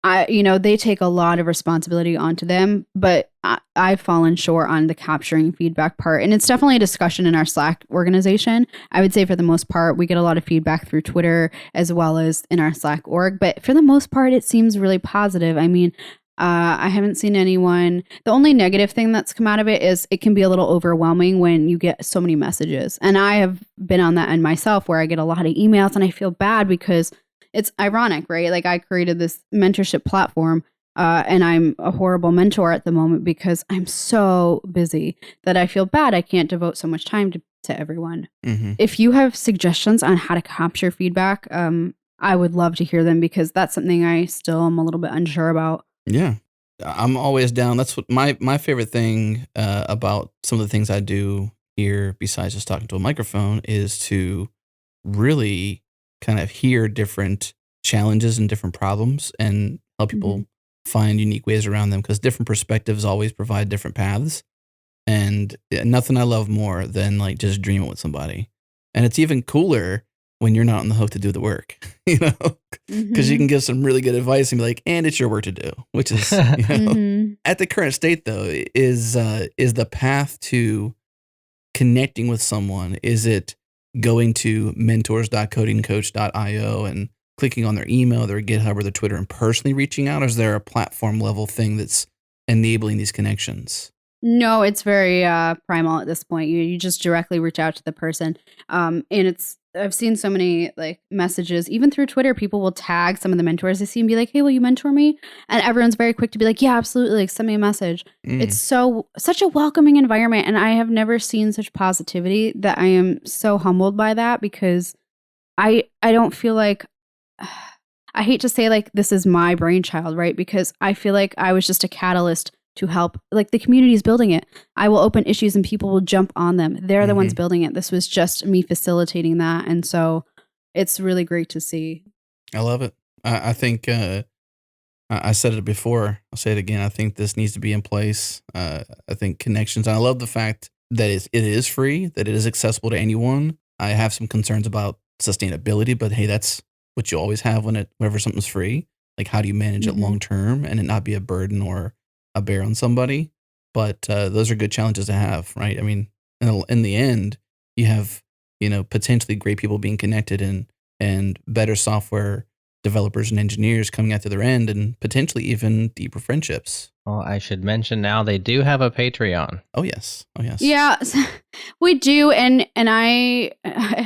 they take a lot of responsibility onto them, but I've fallen short on the capturing feedback part. And it's definitely a discussion in our Slack organization. I would say for the most part, we get a lot of feedback through Twitter as well as in our Slack org. But for the most part, it seems really positive. I mean, I haven't seen anyone. The only negative thing that's come out of it is it can be a little overwhelming when you get so many messages. And I have been on that end myself where I get a lot of emails and I feel bad because it's ironic, right? Like I created this mentorship platform and I'm a horrible mentor at the moment because I'm so busy that I feel bad I can't devote so much time to everyone. If you have suggestions on how to capture feedback, I would love to hear them because that's something I still am a little bit unsure about. Yeah, I'm always down. That's what my favorite thing about some of the things I do here, besides just talking to a microphone, is to really kind of hear different challenges and different problems and help people find unique ways around them, because different perspectives always provide different paths. And nothing I love more than like just dreaming with somebody. And it's even cooler when you're not on the hook to do the work, because you can give some really good advice and be like, and it's your work to do, which is, at the current state though, is the path to connecting with someone. Is it going to mentors.codingcoach.io and clicking on their email, their GitHub, or their Twitter and personally reaching out? Or is there a platform level thing that's enabling these connections? No, it's very primal at this point. You just directly reach out to the person. And I've seen so many like messages, even through Twitter, people will tag some of the mentors they see and be like, hey, will you mentor me? And everyone's very quick to be like, yeah, absolutely. Like, send me a message. It's such a welcoming environment. And I have never seen such positivity that I am so humbled by that, because I don't feel like, I hate to say like this is my brainchild, right? Because I feel like I was just a catalyst to help, like the community is building it. I will open issues and people will jump on them. They're the ones building it. This was just me facilitating that. And so it's really great to see. I love it. I think I said it before. I'll say it again. I think this needs to be in place. I think connections. And I love the fact that it is free, that it is accessible to anyone. I have some concerns about sustainability, but hey, that's what you always have whenever something's free. Like, how do you manage it long term and it not be a burden or a bear on somebody? But those are good challenges to have, right? I mean, in the end, you have, potentially great people being connected and better software developers and engineers coming out to their end, and potentially even deeper friendships. Well, I should mention now they do have a Patreon. Oh yes. Yeah, we do, and I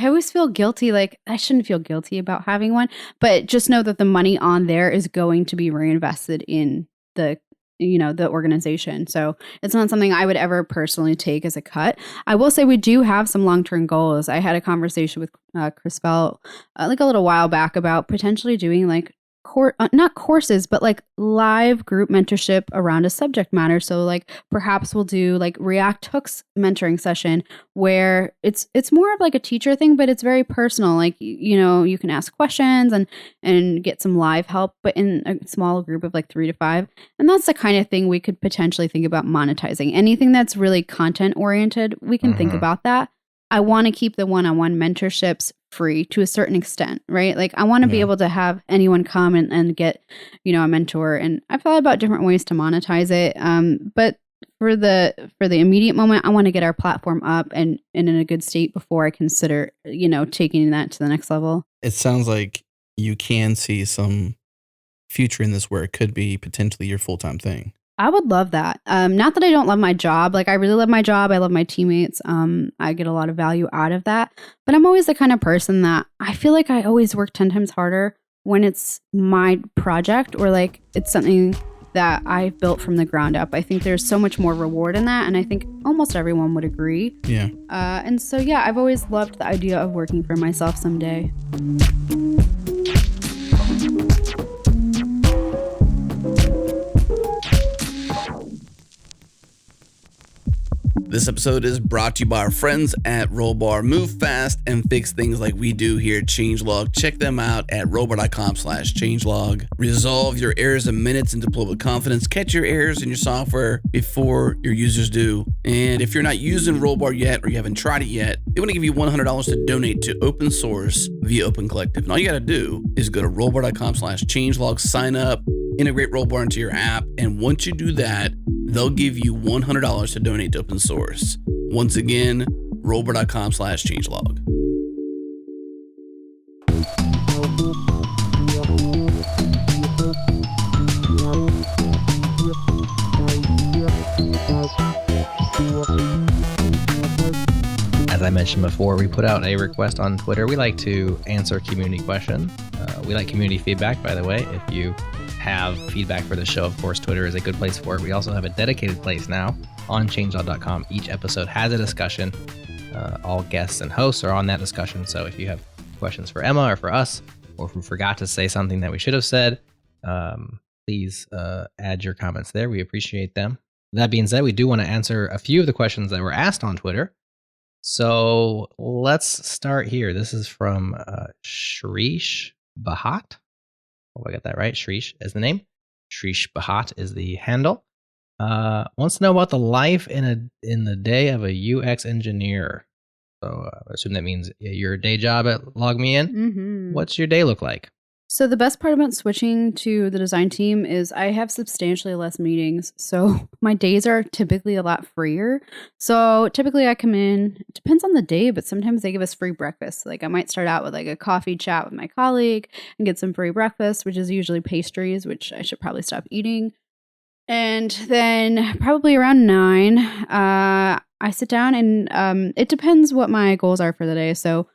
always feel guilty. Like, I shouldn't feel guilty about having one, but just know that the money on there is going to be reinvested in the organization. So it's not something I would ever personally take as a cut. I will say we do have some long-term goals. I had a conversation with Chris Bell like a little while back about potentially doing like not courses, but like live group mentorship around a subject matter. So like perhaps we'll do like React Hooks mentoring session where it's more of like a teacher thing, but it's very personal. Like, you can ask questions and get some live help, but in a small group of like 3 to 5. And that's the kind of thing we could potentially think about monetizing. Anything that's really content oriented, we can think about that. I want to keep the one-on-one mentorships free to a certain extent, right? Like, I want to be able to have anyone come and get, a mentor. And I've thought about different ways to monetize it. But for the immediate moment, I want to get our platform up and in a good state before I consider, taking that to the next level. It sounds like you can see some future in this where it could be potentially your full-time thing. I would love that. Not that I don't love my job. Like, I really love my job. I love my teammates. I get a lot of value out of that. But I'm always the kind of person that I feel like I always work 10 times harder when it's my project or like it's something that I built from the ground up. I think there's so much more reward in that. And I think almost everyone would agree. Yeah. And so, yeah, I've always loved the idea of working for myself someday. This episode is brought to you by our friends at Rollbar. Move fast and fix things like we do here at Changelog. Check them out at rollbar.com/changelog. Resolve your errors in minutes and deploy with confidence. Catch your errors in your software before your users do. And if you're not using Rollbar yet or you haven't tried it yet, they want to give you $100 to donate to open source via Open Collective. And all you got to do is go to rollbar.com/changelog, sign up, integrate Rollbar into your app. And once you do that, they'll give you $100 to donate to open source. Once again, rollbar.com/changelog. As I mentioned before, we put out a request on Twitter. We like to answer community questions. We like community feedback, by the way. If you have feedback for the show, of course, Twitter is a good place for it. We also have a dedicated place now on changelog.com. Each episode has a discussion. All guests and hosts are on that discussion. So if you have questions for Emma or for us, or if we forgot to say something that we should have said, please add your comments there. We appreciate them. That being said, we do want to answer a few of the questions that were asked on Twitter. So let's start here. This is from Shrish Bahat. Hope I got that right. Shrish is the name. Shrish Bahat is the handle. Wants to know about the life in the day of a UX engineer. So I assume that means your day job at LogMeIn. Mm-hmm. What's your day look like? So the best part about switching to the design team is I have substantially less meetings. So my days are typically a lot freer. So typically I come in, it depends on the day, but sometimes they give us free breakfast. Like I might start out with like a coffee chat with my colleague and get some free breakfast, which is usually pastries, which I should probably stop eating. And then probably around 9, I sit down and it depends what my goals are for the day. So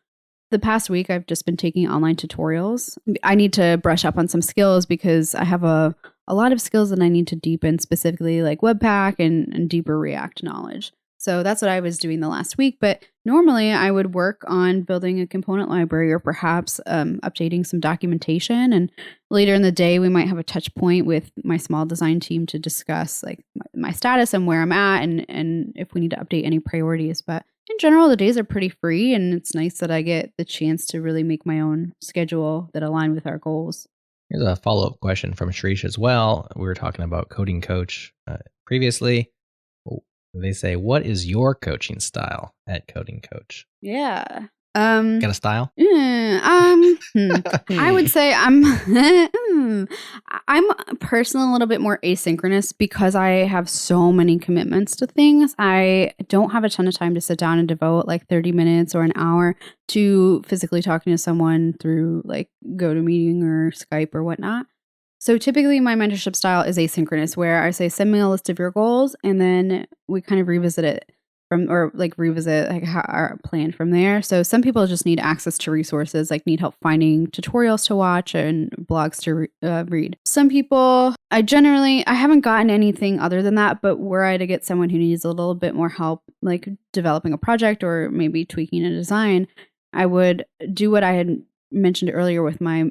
the past week, I've just been taking online tutorials. I need to brush up on some skills because I have a lot of skills that I need to deepen, specifically like Webpack and deeper React knowledge. So that's what I was doing the last week. But normally I would work on building a component library or perhaps updating some documentation. And later in the day, we might have a touch point with my small design team to discuss like my status and where I'm at and if we need to update any priorities. But in general, the days are pretty free, and it's nice that I get the chance to really make my own schedule that align with our goals. Here's a follow-up question from Shrish as well. We were talking about Coding Coach previously. They say, what is your coaching style at Coding Coach? Yeah. Got a style? I would say I'm personally a little bit more asynchronous because I have so many commitments to things. I don't have a ton of time to sit down and devote like 30 minutes or an hour to physically talking to someone through like GoToMeeting or Skype or whatnot. So typically my mentorship style is asynchronous, where I say, send me a list of your goals, and then we kind of revisit it revisit like our plan from there. So some people just need access to resources, like need help finding tutorials to watch and blogs to read. Some people, I haven't gotten anything other than that, but were I to get someone who needs a little bit more help, like developing a project or maybe tweaking a design, I would do what I had mentioned earlier with my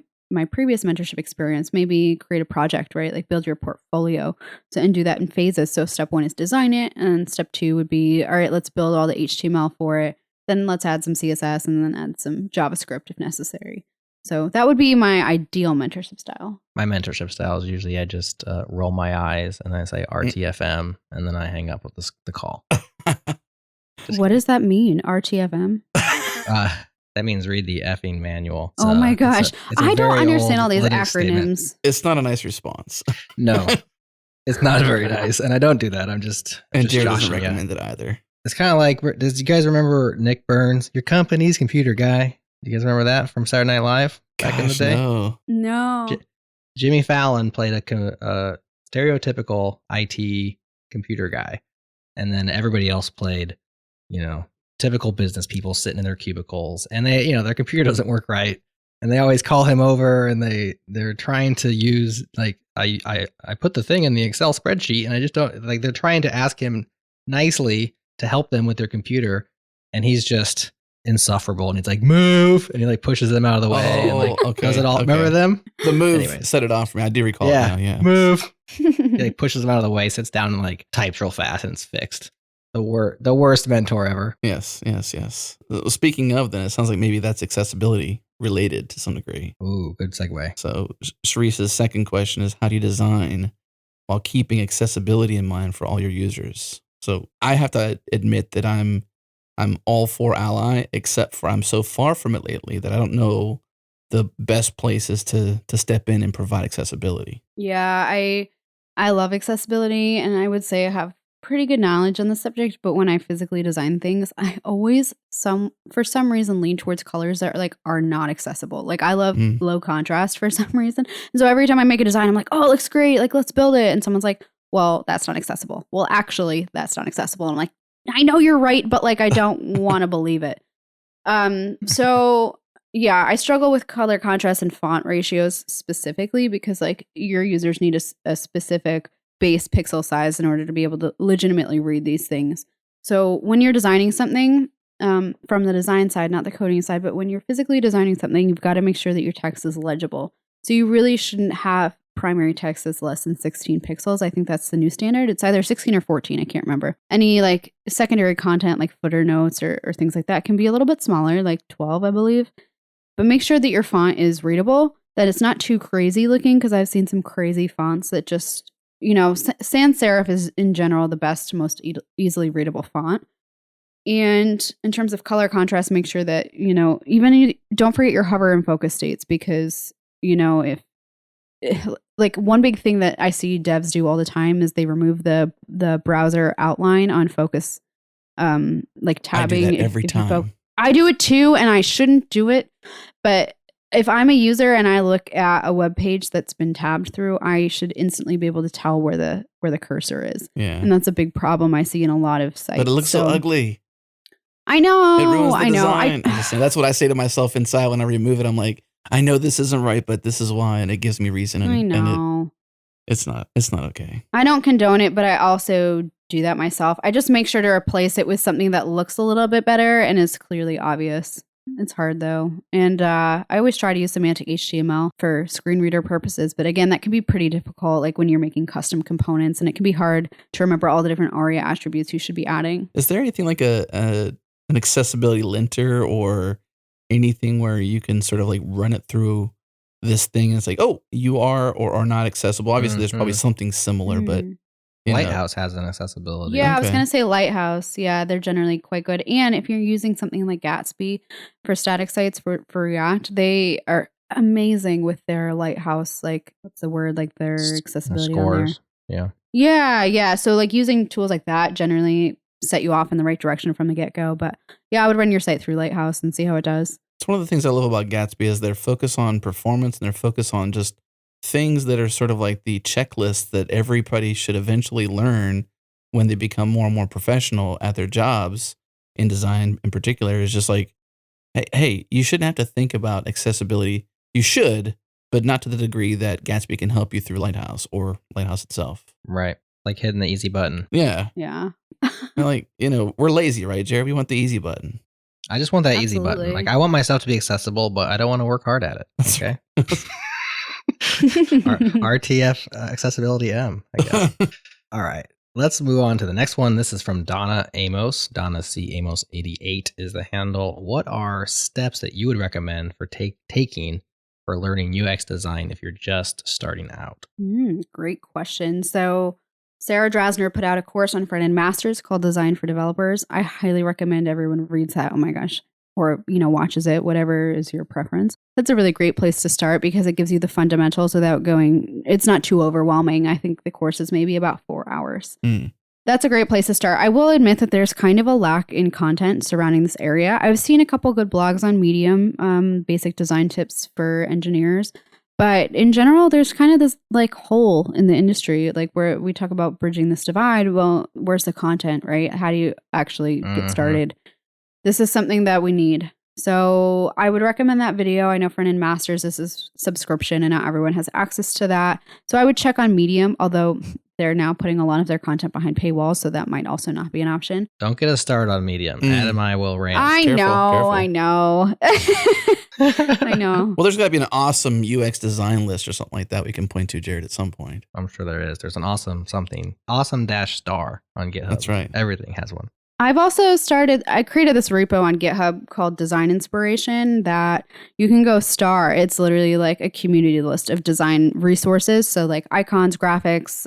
previous mentorship experience, maybe create a project, right? Like build your portfolio. And do that in phases. So step 1 is design it. And step 2 would be, all right, let's build all the HTML for it. Then let's add some CSS and then add some JavaScript if necessary. So that would be my ideal mentorship style. My mentorship style is usually I just roll my eyes and I say RTFM and then I hang up with the call. What does that mean? RTFM? That means read the effing manual. Oh my gosh. I don't understand all these acronyms. Statement. It's not a nice response. No, it's not very nice. And I don't do that. I'm just Jared doesn't recommend it either. It's kind of like, does you guys remember Nick Burns, your company's computer guy? Do you guys remember that from Saturday Night Live back in the day? No. Jimmy Fallon played a stereotypical IT computer guy. And then everybody else played, typical business people sitting in their cubicles, and they, their computer doesn't work right, and they always call him over, and they're trying to use like I put the thing in the Excel spreadsheet, and I just don't like. They're trying to ask him nicely to help them with their computer, and he's just insufferable, and he's like, move, and he like pushes them out of the way, and like does it all. Okay. Remember them? The move set it off for me. I do recall. Yeah, it now, yeah. Move. He like pushes them out of the way, sits down, and like types real fast, and it's fixed. The worst mentor ever. Yes. Speaking of, then it sounds like maybe that's accessibility related to some degree. Ooh, good segue. So Sharice's second question is, how do you design while keeping accessibility in mind for all your users? So I have to admit that I'm all for Ally, except for I'm so far from it lately that I don't know the best places to step in and provide accessibility. Yeah, I love accessibility, and I would say I have pretty good knowledge on the subject, but when I physically design things, I always for some reason lean towards colors that are not accessible. Like I love low contrast for some reason. And so every time I make a design, I'm like, oh, it looks great. Like, let's build it. And someone's like, well, that's not accessible. Well, actually, that's not accessible. And I'm like, I know you're right, but like I don't want to believe it. So yeah, I struggle with color contrast and font ratios specifically because like your users need a specific base pixel size in order to be able to legitimately read these things. So when you're designing something from the design side, not the coding side, but when you're physically designing something, you've got to make sure that your text is legible. So you really shouldn't have primary text that's less than 16 pixels. I think that's the new standard. It's either 16 or 14. I can't remember. Any like secondary content like footer notes or things like that can be a little bit smaller, like 12, I believe. But make sure that your font is readable, that it's not too crazy looking, because I've seen some crazy fonts that just, sans serif is in general the best, most easily readable font. And in terms of color contrast, make sure that, don't forget your hover and focus states, because, if like one big thing that I see devs do all the time is they remove the browser outline on focus, like tabbing. I do that every time. I do it too, and I shouldn't do it. But if I'm a user and I look at a web page that's been tabbed through, I should instantly be able to tell where the cursor is. Yeah. And that's a big problem I see in a lot of sites. But it looks so ugly. I know. It ruins the design. That's what I say to myself inside when I remove it. I'm like, I know this isn't right, but this is why, and it gives me reason. And, I know. And it's not okay. I don't condone it, but I also do that myself. I just make sure to replace it with something that looks a little bit better and is clearly obvious. It's hard though. And I always try to use semantic HTML for screen reader purposes. But again, that can be pretty difficult, like when you're making custom components, and it can be hard to remember all the different ARIA attributes you should be adding. Is there anything like an accessibility linter or anything where you can sort of like run it through this thing and it's like, oh, you are or are not accessible? Obviously, there's probably something similar, but Lighthouse has an accessibility. Yeah, I was going to say Lighthouse. Yeah, they're generally quite good. And if you're using something like Gatsby for static sites for React, they are amazing with their Lighthouse, like, what's the word? Like their accessibility scores. On there. Yeah. So like using tools like that generally set you off in the right direction from the get-go. But yeah, I would run your site through Lighthouse and see how it does. It's one of the things I love about Gatsby is their focus on performance and their focus on just things that are sort of like the checklist that everybody should eventually learn when they become more and more professional at their jobs in design in particular, is just like, hey, you shouldn't have to think about accessibility. You should, but not to the degree that Gatsby can help you through Lighthouse or Lighthouse itself. Right. Like hitting the easy button. Yeah. Like, we're lazy, right, Jared? We want the easy button. I just want that easy button. Like I want myself to be accessible, but I don't want to work hard at it. Okay. RTF accessibility M, I guess. All right. Let's move on to the next one. This is from Donna Amos. Donna C. Amos 88 is the handle. What are steps that you would recommend for taking for learning UX design if you're just starting out? Great question. So Sarah Drasner put out a course on front-end masters called Design for Developers. I highly recommend everyone reads that. Oh my gosh. Or, watches it, whatever is your preference. That's a really great place to start because it gives you the fundamentals without it's not too overwhelming. I think the course is maybe about 4 hours. That's a great place to start. I will admit that there's kind of a lack in content surrounding this area. I've seen a couple good blogs on Medium, basic design tips for engineers. But in general, there's kind of this like hole in the industry, like where we talk about bridging this divide. Well, where's the content, right? How do you actually get started? This is something that we need. So I would recommend that video. I know front-end masters, this is subscription and not everyone has access to that. So I would check on Medium, although they're now putting a lot of their content behind paywalls. So that might also not be an option. Don't get us started on Medium. Adam and I will rant. I know. I know. Well, there's got to be an awesome UX design list or something like that we can point to, Jared, at some point. I'm sure there is. There's an awesome star on GitHub. That's right. Everything has one. I've also I created this repo on GitHub called Design Inspiration that you can go star. It's literally like a community list of design resources. So like icons, graphics,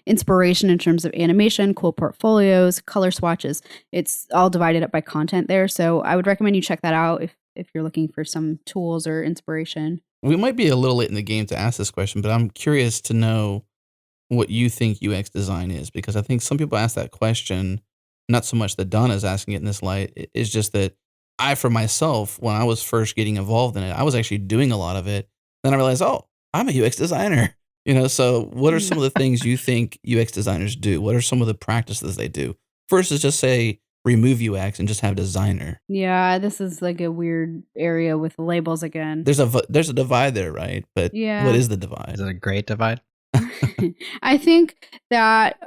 inspiration in terms of animation, cool portfolios, color swatches. It's all divided up by content there. So I would recommend you check that out if you're looking for some tools or inspiration. We might be a little late in the game to ask this question, but I'm curious to know what you think UX design is, because I think some people ask that question. Not so much that Donna's asking it in this light. It's just that I, for myself, when I was first getting involved in it, I was actually doing a lot of it. Then I realized, oh, I'm a UX designer. So what are some of the things you think UX designers do? What are some of the practices they do? First is just say, remove UX and just have designer. Yeah, this is like a weird area with labels again. There's a divide there, right? But yeah. What is the divide? Is it a great divide? I think that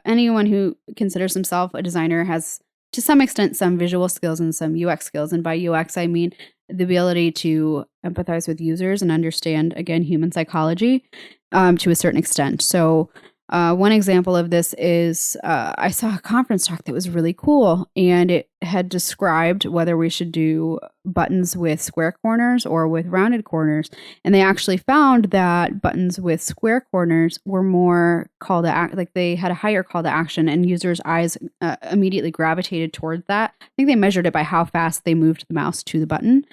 anyone who considers himself a designer has, to some extent, some visual skills and some UX skills. And by UX, I mean the ability to empathize with users and understand, again, human psychology to a certain extent. So one example of this is I saw a conference talk that was really cool, and it had described whether we should do buttons with square corners or with rounded corners. And they actually found that buttons with square corners were more call to act, like they had a higher call to action, and users' eyes immediately gravitated toward that. I think they measured it by how fast they moved the mouse to the button.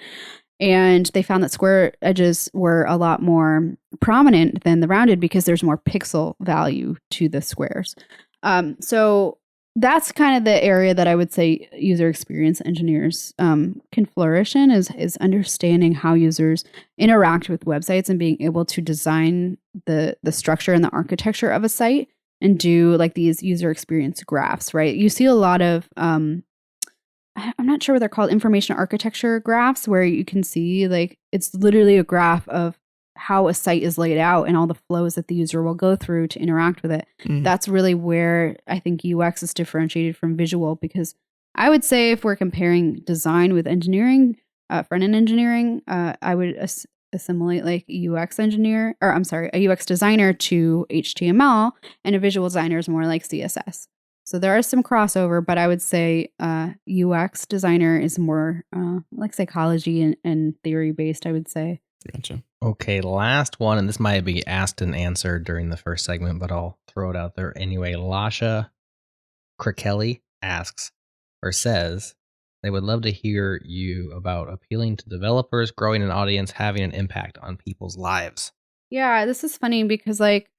And they found that square edges were a lot more prominent than the rounded because there's more pixel value to the squares. So that's kind of the area that I would say user experience engineers can flourish in is understanding how users interact with websites and being able to design the structure and the architecture of a site and do like these user experience graphs, right? You see a lot of I'm not sure what they're called, information architecture graphs, where you can see like it's literally a graph of how a site is laid out and all the flows that the user will go through to interact with it. Mm. That's really where I think UX is differentiated from visual, because I would say if we're comparing design with engineering, front-end engineering, I would assimilate like a UX engineer, or I'm sorry, a UX designer to HTML, and a visual designer is more like CSS. So there are some crossover, but I would say UX designer is more like psychology and theory based, I would say. Gotcha. Okay, last one, and this might be asked and answered during the first segment, but I'll throw it out there anyway. Lasha Krakelli asks or says they would love to hear you about appealing to developers, growing an audience, having an impact on people's lives. Yeah, this is funny because like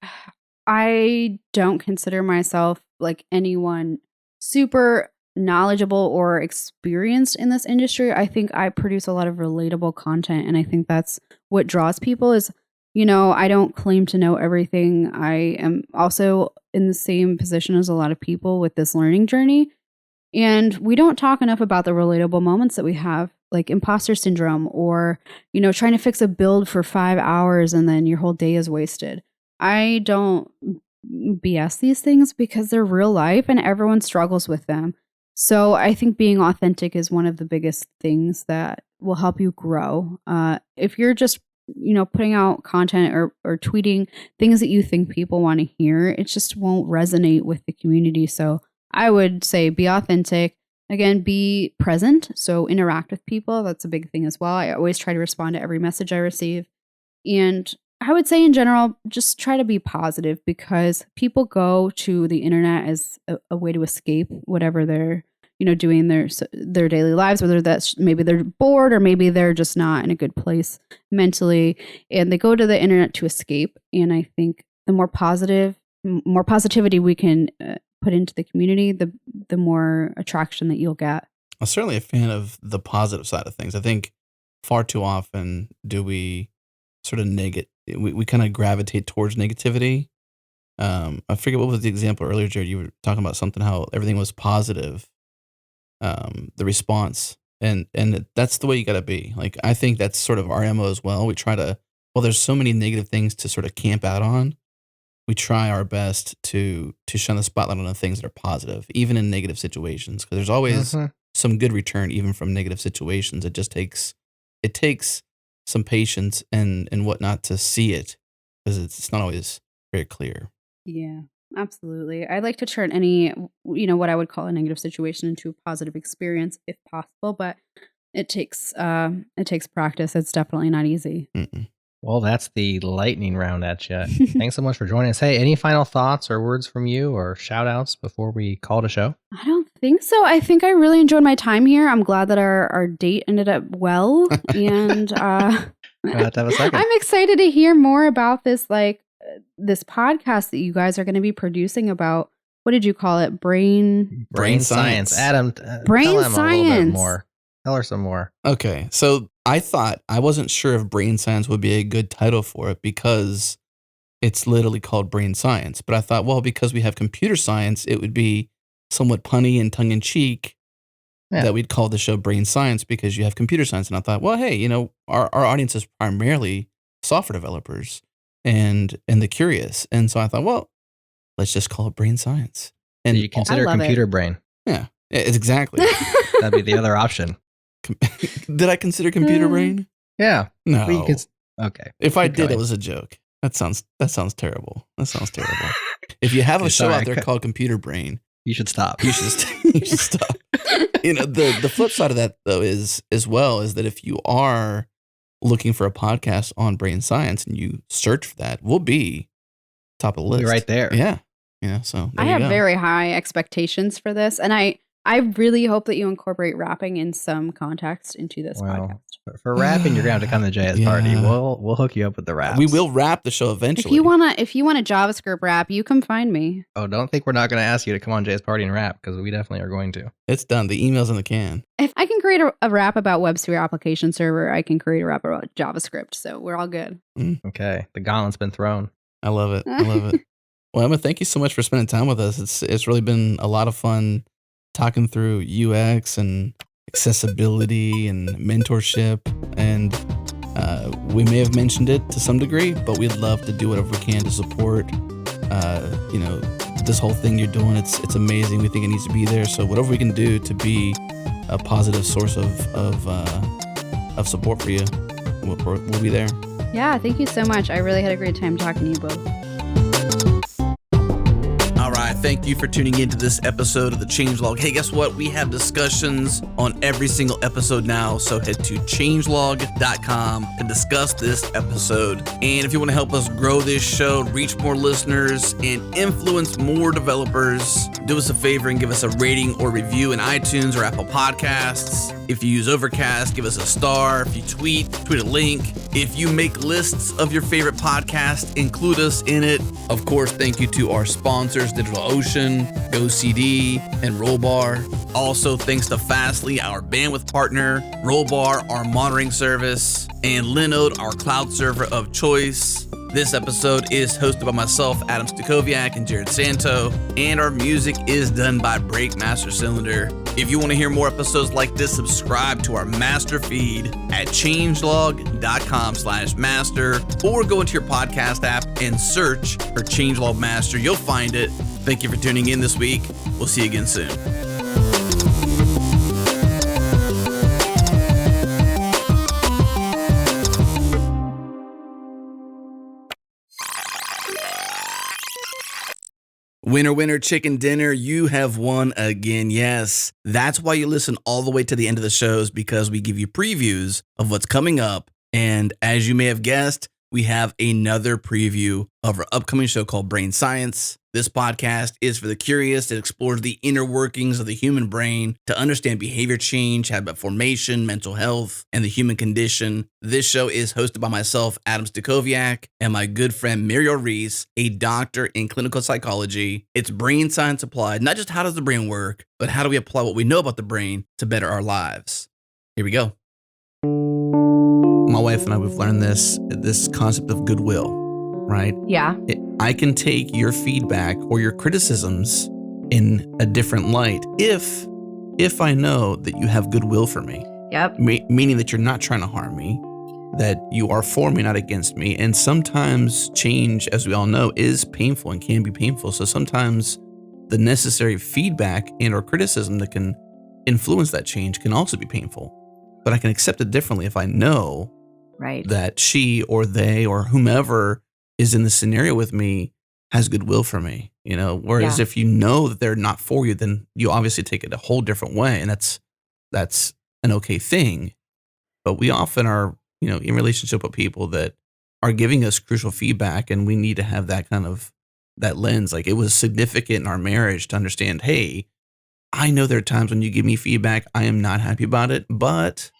I don't consider myself like anyone super knowledgeable or experienced in this industry. I think I produce a lot of relatable content, and I think that's what draws people is, I don't claim to know everything. I am also in the same position as a lot of people with this learning journey. And we don't talk enough about the relatable moments that we have, like imposter syndrome or, trying to fix a build for 5 hours and then your whole day is wasted. I don't BS these things because they're real life and everyone struggles with them. So I think being authentic is one of the biggest things that will help you grow. If you're just, putting out content or tweeting things that you think people want to hear, it just won't resonate with the community. So I would say be authentic. Again, be present. So interact with people. That's a big thing as well. I always try to respond to every message I receive. And I would say in general, just try to be positive, because people go to the internet as a way to escape whatever they're, doing their daily lives, whether that's maybe they're bored or maybe they're just not in a good place mentally. And they go to the internet to escape. And I think the more positivity we can put into the community, the more attraction that you'll get. I'm certainly a fan of the positive side of things. I think far too often do we sort of we kind of gravitate towards negativity. I forget what was the example earlier, Jared. You were talking about something, how everything was positive, the response, and that's the way you got to be. Like, I think that's sort of our MO as well. We try to, there's so many negative things to sort of camp out on. We try our best to shine the spotlight on the things that are positive, even in negative situations, because there's always some good return, even from negative situations. It takes some patience and whatnot to see it, because it's not always very clear. Yeah, absolutely. I like to turn any, what I would call a negative situation into a positive experience if possible, but it takes practice. It's definitely not easy. Mm-mm. Well, that's the lightning round at you. Thanks so much for joining us. Hey, any final thoughts or words from you or shout outs before we call it a show? I don't think so. I think I really enjoyed my time here. I'm glad that our date ended up well. And We'll have to have a second. I'm excited to hear more about this, this podcast that you guys are going to be producing about, what did you call it? Brain science. Adam, brain tell him science. a little bit more. Tell her some more. Okay, so I wasn't sure if brain science would be a good title for it because it's literally called brain science. But I thought, well, because we have computer science, it would be somewhat punny and tongue in cheek that we'd call the show brain science because you have computer science. And I thought, well, hey, our audience is primarily software developers and the curious. And so I thought, well, let's just call it brain science. And so you consider computer brain. Yeah, it's exactly. That'd be the other option. Did I consider computer brain? Yeah. No. Okay. If I did, it was a joke. That sounds terrible. That sounds terrible. If you have a show out there called Computer Brain, you should stop. You should stop. The flip side of that though is that if you are looking for a podcast on brain science and you search for that, we'll be top of the list. You're right there. Yeah. So I have very high expectations for this, and I really hope that you incorporate rapping in some context into this podcast. For rapping, you're gonna have to come to JS party. We'll hook you up with the rap. We will rap the show eventually. If you want a JavaScript rap, you come find me. Oh, don't think we're not gonna ask you to come on JS party and rap, because we definitely are going to. It's done. The email's in the can. If I can create a rap about WebSphere application server, I can create a rap about JavaScript. So we're all good. Okay, the gauntlet's been thrown. I love it. Well, Emma, thank you so much for spending time with us. It's really been a lot of fun talking through UX and accessibility and mentorship, and we may have mentioned it to some degree, but we'd love to do whatever we can to support this whole thing you're doing. It's amazing. We think it needs to be there, so whatever we can do to be a positive source of support for you, we'll be there. Yeah, thank you so much. I really had a great time talking to you both. Thank you for tuning into this episode of the Changelog. Hey, guess what? We have discussions on every single episode now, so head to changelog.com to discuss this episode. And if you want to help us grow this show, reach more listeners, and influence more developers, do us a favor and give us a rating or review in iTunes or Apple Podcasts. If you use Overcast, give us a star. If you tweet a link. If you make lists of your favorite podcasts, include us in it. Of course, thank you to our sponsors, DigitalOcean, GoCD, and Rollbar. Also, thanks to Fastly, our bandwidth partner, Rollbar, our monitoring service, and Linode, our cloud server of choice. This episode is hosted by myself, Adam Stakoviak, and Jared Santo, and our music is done by Breakmaster Cylinder. If you want to hear more episodes like this, subscribe to our master feed at changelog.com/master, or go into your podcast app and search for Changelog Master. You'll find it. Thank you for tuning in this week. We'll see you again soon. Winner, winner, chicken dinner, you have won again. Yes, that's why you listen all the way to the end of the shows, because we give you previews of what's coming up. And as you may have guessed, we have another preview of our upcoming show called Brain Science. This podcast is for the curious. It explores the inner workings of the human brain to understand behavior change, habit formation, mental health, and the human condition. This show is hosted by myself, Adam Stakoviak, and my good friend Muriel Reese, a doctor in clinical psychology. It's brain science applied, not just how does the brain work, but how do we apply what we know about the brain to better our lives. Here we go. My wife and I, we've learned this concept of goodwill, right? Yeah. I can take your feedback or your criticisms in a different light if I know that you have goodwill for me. Yep. Meaning that you're not trying to harm me, that you are for me, not against me. And sometimes change, as we all know, is painful and can be painful. So sometimes the necessary feedback and or criticism that can influence that change can also be painful. But I can accept it differently if I know Right. that she or they or whomever is in the scenario with me has goodwill for me, whereas if you know that they're not for you, then you obviously take it a whole different way. And that's an okay thing. But we often are, in relationship with people that are giving us crucial feedback, and we need to have that kind of that lens. Like, it was significant in our marriage to understand, hey, I know there are times when you give me feedback, I am not happy about it, but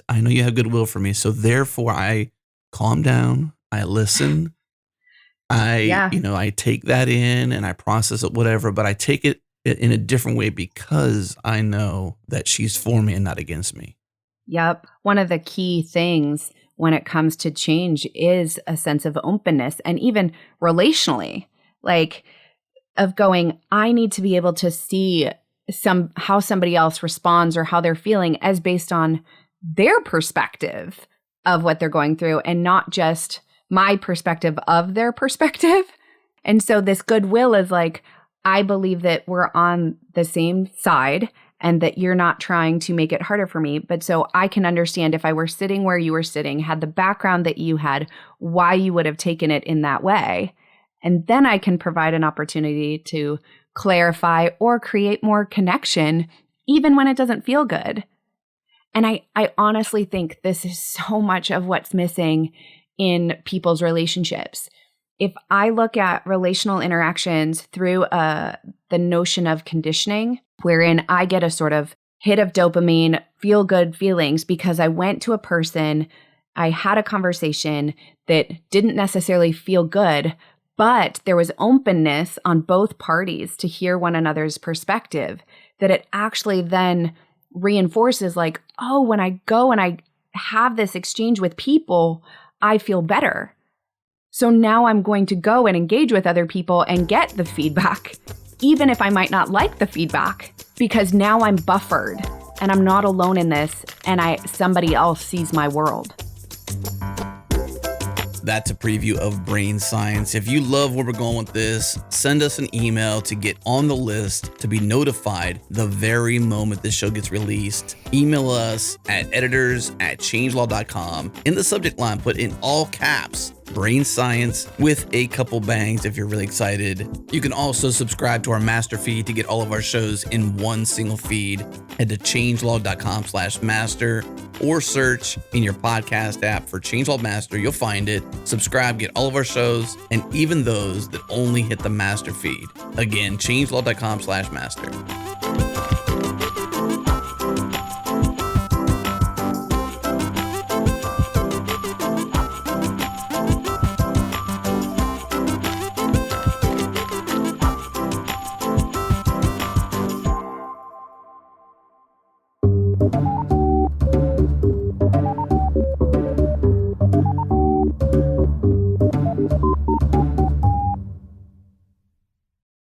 I know you have goodwill for me. So therefore I calm down, I listen, I take that in and I process it, whatever, but I take it in a different way because I know that she's for me and not against me. Yep. One of the key things when it comes to change is a sense of openness, and even relationally, like of going, I need to be able to see how somebody else responds or how they're feeling as based on their perspective of what they're going through, and not just my perspective of their perspective. And so this goodwill is like, I believe that we're on the same side and that you're not trying to make it harder for me. But so I can understand if I were sitting where you were sitting, had the background that you had, why you would have taken it in that way. And then I can provide an opportunity to clarify or create more connection, even when it doesn't feel good. And I honestly think this is so much of what's missing in people's relationships. If I look at relational interactions through the notion of conditioning, wherein I get a sort of hit of dopamine, feel good feelings because I went to a person, I had a conversation that didn't necessarily feel good, but there was openness on both parties to hear one another's perspective, that it actually then reinforces like, oh, when I go and I have this exchange with people, I feel better. So now I'm going to go and engage with other people and get the feedback, even if I might not like the feedback, because now I'm buffered and I'm not alone in this, and somebody else sees my world. That's a preview of Brain Science. If you love where we're going with this, send us an email to get on the list to be notified the very moment this show gets released. Email us at editors@changelog.com. In the subject line, put in all caps, Brain Science with a couple bangs if you're really excited. You can also subscribe to our master feed to get all of our shows in one single feed. Head to changelog.com/master or search in your podcast app for Changelog Master. You'll find it. Subscribe, get all of our shows, and even those that only hit the master feed. Again, changelog.com/master.